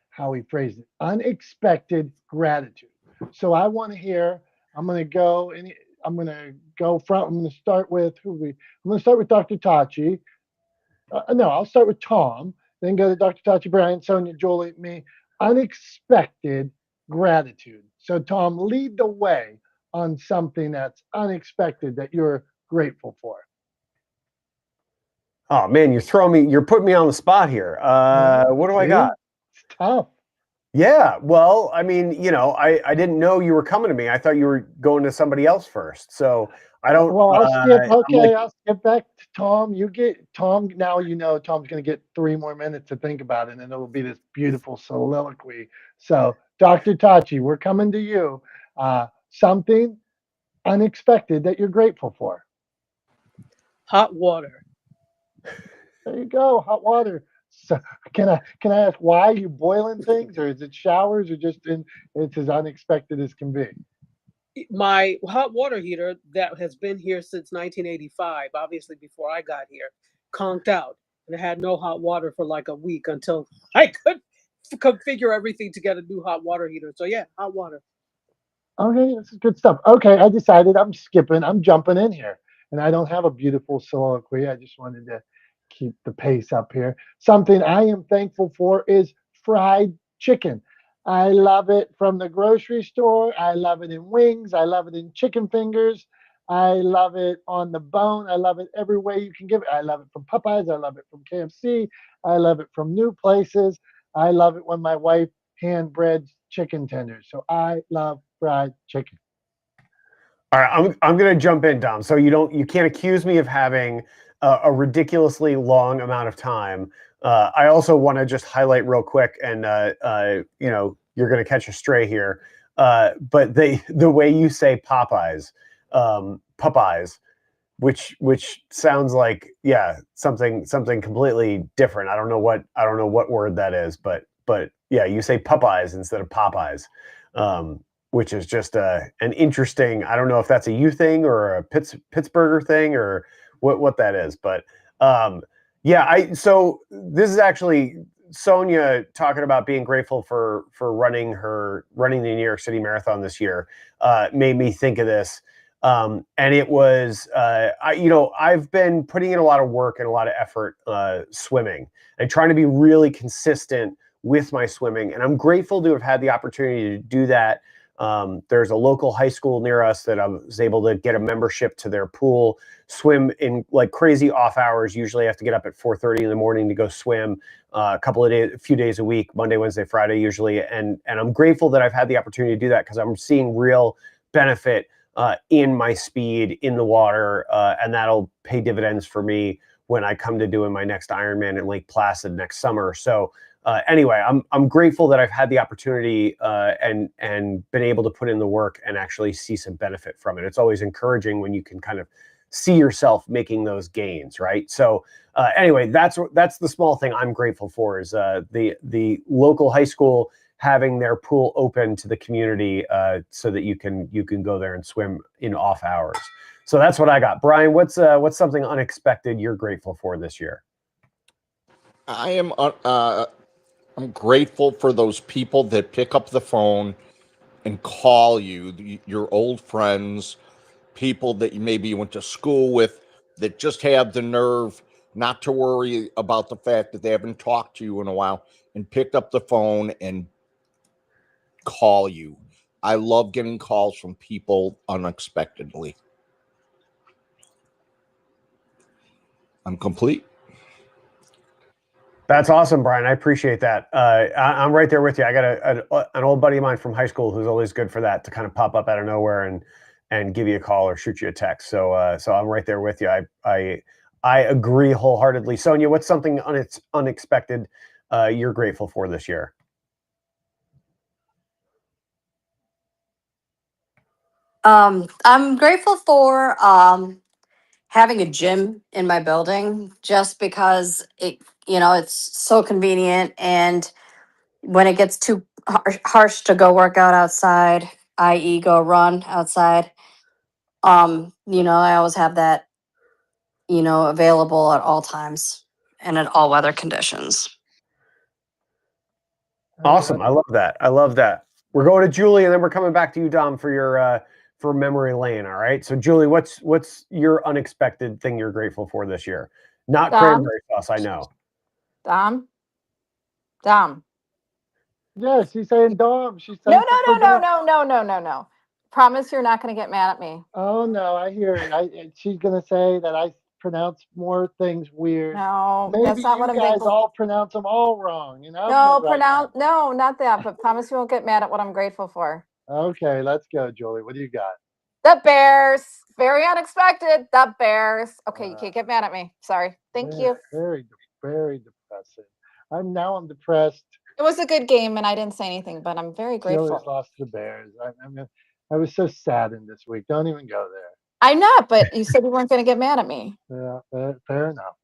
[SPEAKER 1] how he phrased it. Unexpected gratitude. So I want to hear. I'm going to go and I'm going to go from. I'm going to start with I'm going to start with Dr. Tachi. No, I'll start with Tom. Then go to Dr. Tachi, Brian, Sonia, Jolie, me. Unexpected gratitude. So Tom, lead the way on something that's unexpected that you're grateful for.
[SPEAKER 2] Oh man, you're putting me on the spot here. What do I got?
[SPEAKER 1] It's tough.
[SPEAKER 2] Yeah, well, I mean, I didn't know you were coming to me. I thought you were going to somebody else first. So I don't.
[SPEAKER 1] Well, I'll skip. Okay,
[SPEAKER 2] like,
[SPEAKER 1] I'll skip back to Tom. You get Tom. Now Tom's going to get 3 more minutes to think about it, and then it'll be this beautiful soliloquy. So, Dr. Tachi, we're coming to you. Something unexpected that you're grateful for.
[SPEAKER 3] Hot water.
[SPEAKER 1] There you go, hot water. So can I ask why you boiling things, or is it showers, or just it's as unexpected as can be?
[SPEAKER 3] My hot water heater that has been here since 1985, obviously before I got here, conked out, and I had no hot water for like a week until I could configure everything to get a new hot water heater. So yeah, hot water.
[SPEAKER 1] Okay, this is good stuff. Okay, I decided I'm jumping in here, and I don't have a beautiful soliloquy. I just wanted to keep the pace up here. Something I am thankful for is fried chicken. I love it from the grocery store. I love it in wings. I love it in chicken fingers. I love it on the bone. I love it every way you can give it. I love it from Popeyes. I love it from KFC. I love it from new places. I love it when my wife hand breads chicken tenders. So I love fried chicken.
[SPEAKER 2] All right, I'm going to jump in, Dom. So you can't accuse me of having a ridiculously long amount of time. I also want to just highlight real quick, and you're going to catch a stray here, but the way you say Popeyes, which sounds like something completely different. I don't know what word that is, but yeah, you say Popeyes instead of Popeyes. Which is just an interesting. I don't know if that's a you thing or a Pittsburgher thing or what that is, but so this is actually Sonia talking about being grateful for running the New York City Marathon this year. Made me think of this, and it was I've been putting in a lot of work and a lot of effort swimming and trying to be really consistent with my swimming. And I'm grateful to have had the opportunity to do that. There's a local high school near us that I was able to get a membership to their pool, swim in like crazy off hours. Usually I have to get up at 4:30 in the morning to go swim a few days a week, Monday, Wednesday, Friday, usually. And I'm grateful that I've had the opportunity to do that because I'm seeing real benefit in my speed in the water. And that'll pay dividends for me when I come to doing my next Ironman in Lake Placid next summer. So anyway, I'm grateful that I've had the opportunity and been able to put in the work and actually see some benefit from it. It's always encouraging when you can kind of see yourself making those gains, right? So anyway, that's the small thing I'm grateful for is the local high school having their pool open to the community so that you can go there and swim in off hours. So that's what I got. Brian, what's something unexpected you're grateful for this year?
[SPEAKER 4] I am I'm grateful for those people that pick up the phone and call you, your old friends, people that you maybe went to school with, that just have the nerve not to worry about the fact that they haven't talked to you in a while and picked up the phone and call you. I love getting calls from people unexpectedly. I'm complete.
[SPEAKER 2] That's awesome, Brian. I appreciate that. I'm right there with you. I got an old buddy of mine from high school who's always good for that, to kind of pop up out of nowhere and give you a call or shoot you a text. So I'm right there with you. I agree wholeheartedly. Sonia, what's something unexpected you're grateful for this year?
[SPEAKER 5] I'm grateful for having a gym in my building just because it's so convenient, and when it gets too harsh to go work out outside, i.e. go run outside, I always have that, available at all times and at all weather conditions.
[SPEAKER 2] Awesome. I love that. I love that. We're going to Julie, and then we're coming back to you, Dom, for your for memory lane. All right. So Julie, what's your unexpected thing you're grateful for this year? Not
[SPEAKER 6] Dom?
[SPEAKER 2] cranberry sauce, I know.
[SPEAKER 6] Dom?
[SPEAKER 1] Yeah, she's saying Dom. She's
[SPEAKER 6] No,
[SPEAKER 1] saying
[SPEAKER 6] no. Promise you're not going to get mad at me.
[SPEAKER 1] Oh no, I hear it. She's gonna say that I pronounce more things weird.
[SPEAKER 6] No,
[SPEAKER 1] Maybe
[SPEAKER 6] that's not
[SPEAKER 1] you
[SPEAKER 6] what I'm
[SPEAKER 1] guys
[SPEAKER 6] grateful.
[SPEAKER 1] all pronounce them all wrong, and I'm
[SPEAKER 6] No,
[SPEAKER 1] right now.
[SPEAKER 6] no, not that. But promise you won't get mad at what I'm grateful for.
[SPEAKER 1] Okay, let's go, Julie. What do you got?
[SPEAKER 6] The Bears. Very unexpected. The Bears. Okay, you
[SPEAKER 1] Uh,
[SPEAKER 6] can't get mad at me. Sorry. Thank you.
[SPEAKER 1] very depressing. I'm depressed.
[SPEAKER 6] It was a good game, and I didn't say anything, but I'm very
[SPEAKER 1] Steelers
[SPEAKER 6] grateful.
[SPEAKER 1] lost to the Bears. I was so saddened this week. Don't even go there.
[SPEAKER 6] I'm not, but you said you weren't going to get mad at me.
[SPEAKER 1] Yeah, fair enough.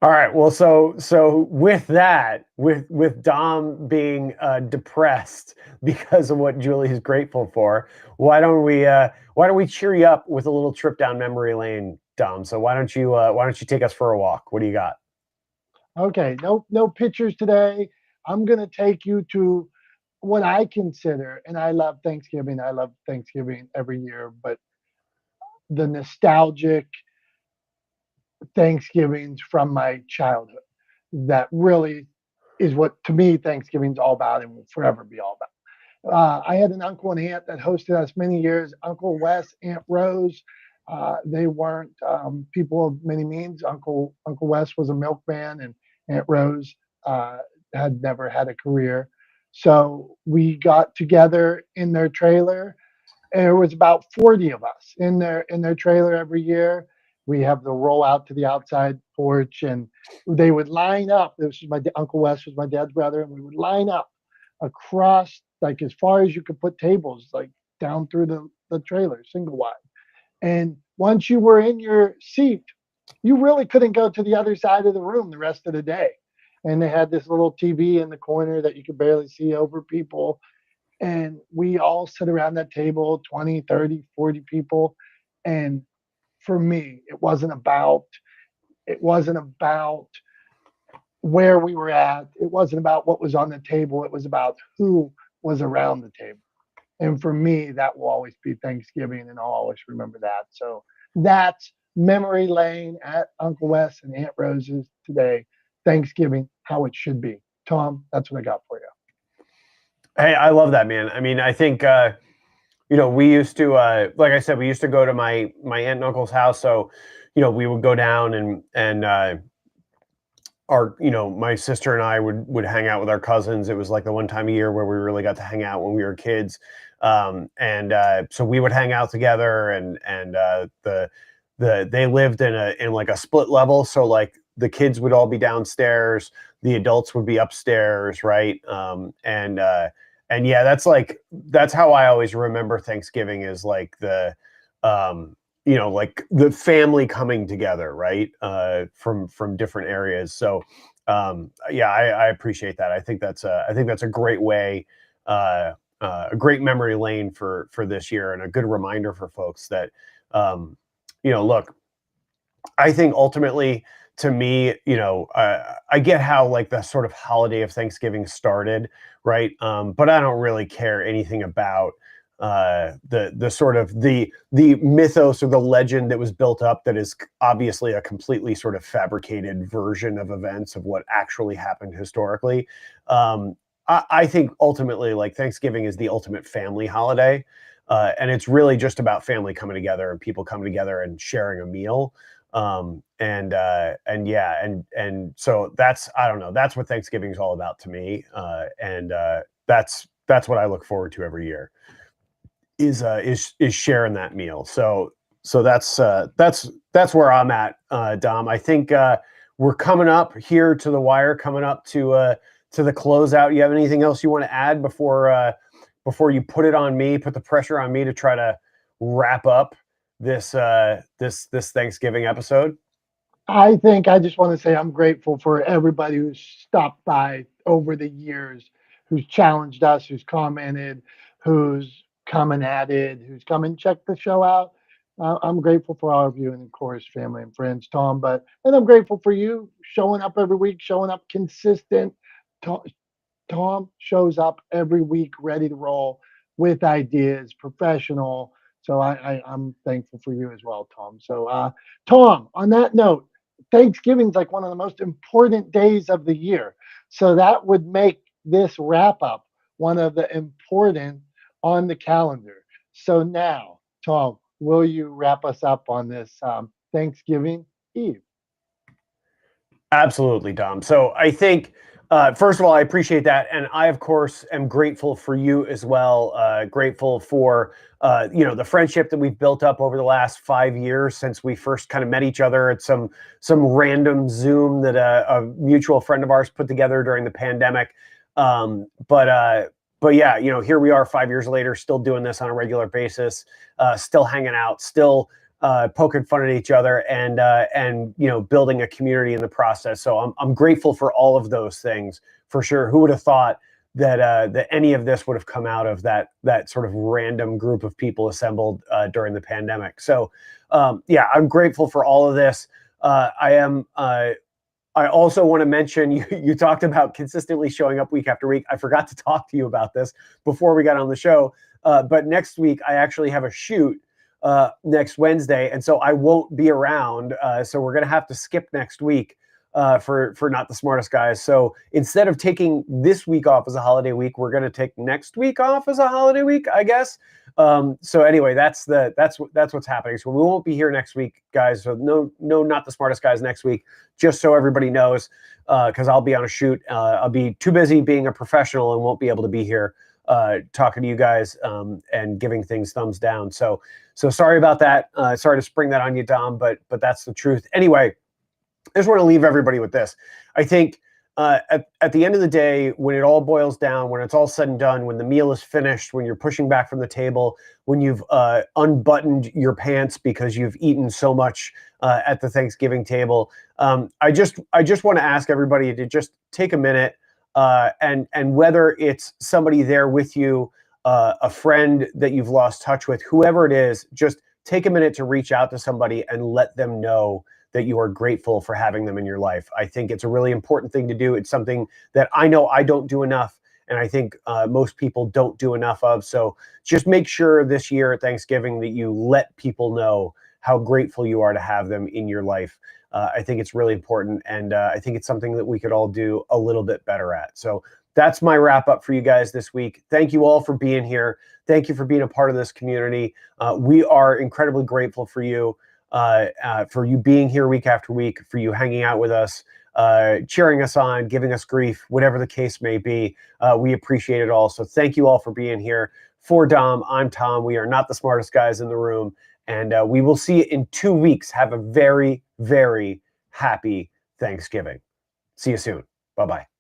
[SPEAKER 2] All right. Well, so with that, with Dom being depressed because of what Julie's grateful for, why don't we cheer you up with a little trip down memory lane, Dom? So why don't you take us for a walk? What do you got?
[SPEAKER 1] Okay, no pictures today. I'm gonna take you to what I consider, and I love Thanksgiving. I love Thanksgiving every year, but the nostalgic Thanksgivings from my childhood that really is what to me Thanksgiving's all about and will forever be all about. I had an uncle and aunt that hosted us many years. Uncle Wes, Aunt Rose. They weren't people of many means. Uncle Wes was a milkman, and Aunt Rose had never had a career. So we got together in their trailer. And there was about 40 of us in their trailer every year. We have the roll out to the outside porch, and they would line up. This was Uncle Wes was my dad's brother, and we would line up across like as far as you could put tables, like down through the trailer, single wide. And once you were in your seat, you really couldn't go to the other side of the room the rest of the day. And they had this little TV in the corner that you could barely see over people. And we all sit around that table, 20, 30, 40 people. And for me, it wasn't about where we were at. It wasn't about what was on the table. It was about who was around the table. And for me, that will always be Thanksgiving, and I'll always remember that. So that's memory lane at Uncle Wes and Aunt Rose's today Thanksgiving how it should be. Tom, that's what I got for you.
[SPEAKER 2] Hey, I love that, man. I mean, I think we used to, like I said, we used to go to my aunt and uncle's house. So, we would go down and my sister and I would hang out with our cousins. It was like the one time a year where we really got to hang out when we were kids. So we would hang out together, and they lived in like a split level. So like the kids would all be downstairs, the adults would be upstairs, right? And yeah, that's how I always remember Thanksgiving, is like like the family coming together, right? From different areas. So yeah, I appreciate that. I think that's a great way, a great memory lane for this year, and a good reminder for folks that look, I think ultimately, to me, I get how like the sort of holiday of Thanksgiving started, right? But I don't really care anything about the sort of the mythos or the legend that was built up, that is obviously a completely sort of fabricated version of events of what actually happened historically. I think ultimately, like, Thanksgiving is the ultimate family holiday, and it's really just about family coming together and people coming together and sharing a meal. And so I don't know, that's what Thanksgiving is all about to me. That's what I look forward to every year, is sharing that meal. So that's where I'm at, Dom. I think we're coming up here to the wire, coming up to the closeout. You have anything else you want to add before you put the pressure on me to try to wrap up this Thanksgiving episode?
[SPEAKER 1] I think I just want to say I'm grateful for everybody who's stopped by over the years, who's challenged us, who's commented, who's come and added, who's come and checked the show out. I'm grateful for all of you, and of course, family and friends, Tom. And I'm grateful for you showing up every week, showing up consistent. Tom shows up every week, ready to roll with ideas, professional. So I'm thankful for you as well, Tom. So, Tom, on that note, Thanksgiving's like one of the most important days of the year. So that would make this wrap up one of the important on the calendar. So now, Tom, will you wrap us up on this Thanksgiving Eve?
[SPEAKER 2] Absolutely, Dom. So I think, first of all, I appreciate that. And I, of course, am grateful for you as well. Grateful for, the friendship that we've built up over the last 5 years since we first kind of met each other at some random Zoom that a mutual friend of ours put together during the pandemic. But yeah, here we are 5 years later, still doing this on a regular basis, still hanging out, still poking fun at each other, and building a community in the process. So I'm grateful for all of those things, for sure. Who would have thought that any of this would have come out of that sort of random group of people assembled during the pandemic? So yeah, I'm grateful for all of this. I also want to mention, you talked about consistently showing up week after week. I forgot to talk to you about this before we got on the show, but next week I actually have a shoot next Wednesday, and so I won't be around. So we're gonna have to skip next week for Not the Smartest Guys. So instead of taking this week off as a holiday week, we're gonna take next week off as a holiday week, I guess. So anyway, that's what's happening. So we won't be here next week, guys. So no Not the Smartest Guys next week, just so everybody knows, because I'll be on a shoot. I'll be too busy being a professional and won't be able to be here talking to you guys and giving things thumbs down. So sorry about that. Sorry to spring that on you, Dom, but that's the truth. Anyway, I just want to leave everybody with this. I think at the end of the day, when it all boils down, when it's all said and done, when the meal is finished, when you're pushing back from the table, when you've unbuttoned your pants because you've eaten so much at the Thanksgiving table, I just want to ask everybody to just take a minute, and whether it's somebody there with you, a friend that you've lost touch with, whoever it is, just take a minute to reach out to somebody and let them know that you are grateful for having them in your life. I think it's a really important thing to do. It's something that I know I don't do enough, and I think most people don't do enough of. So just make sure this year at Thanksgiving that you let people know how grateful you are to have them in your life. I think it's really important, and I think it's something that we could all do a little bit better at. So that's my wrap up for you guys this week. Thank you all for being here. Thank you for being a part of this community. We are incredibly grateful for you being here week after week, for you hanging out with us, cheering us on, giving us grief, whatever the case may be. We appreciate it all. So thank you all for being here. For Dom, I'm Tom. We are not the smartest guys in the room. And we will see you in 2 weeks. Have a very, very happy Thanksgiving. See you soon. Bye-bye.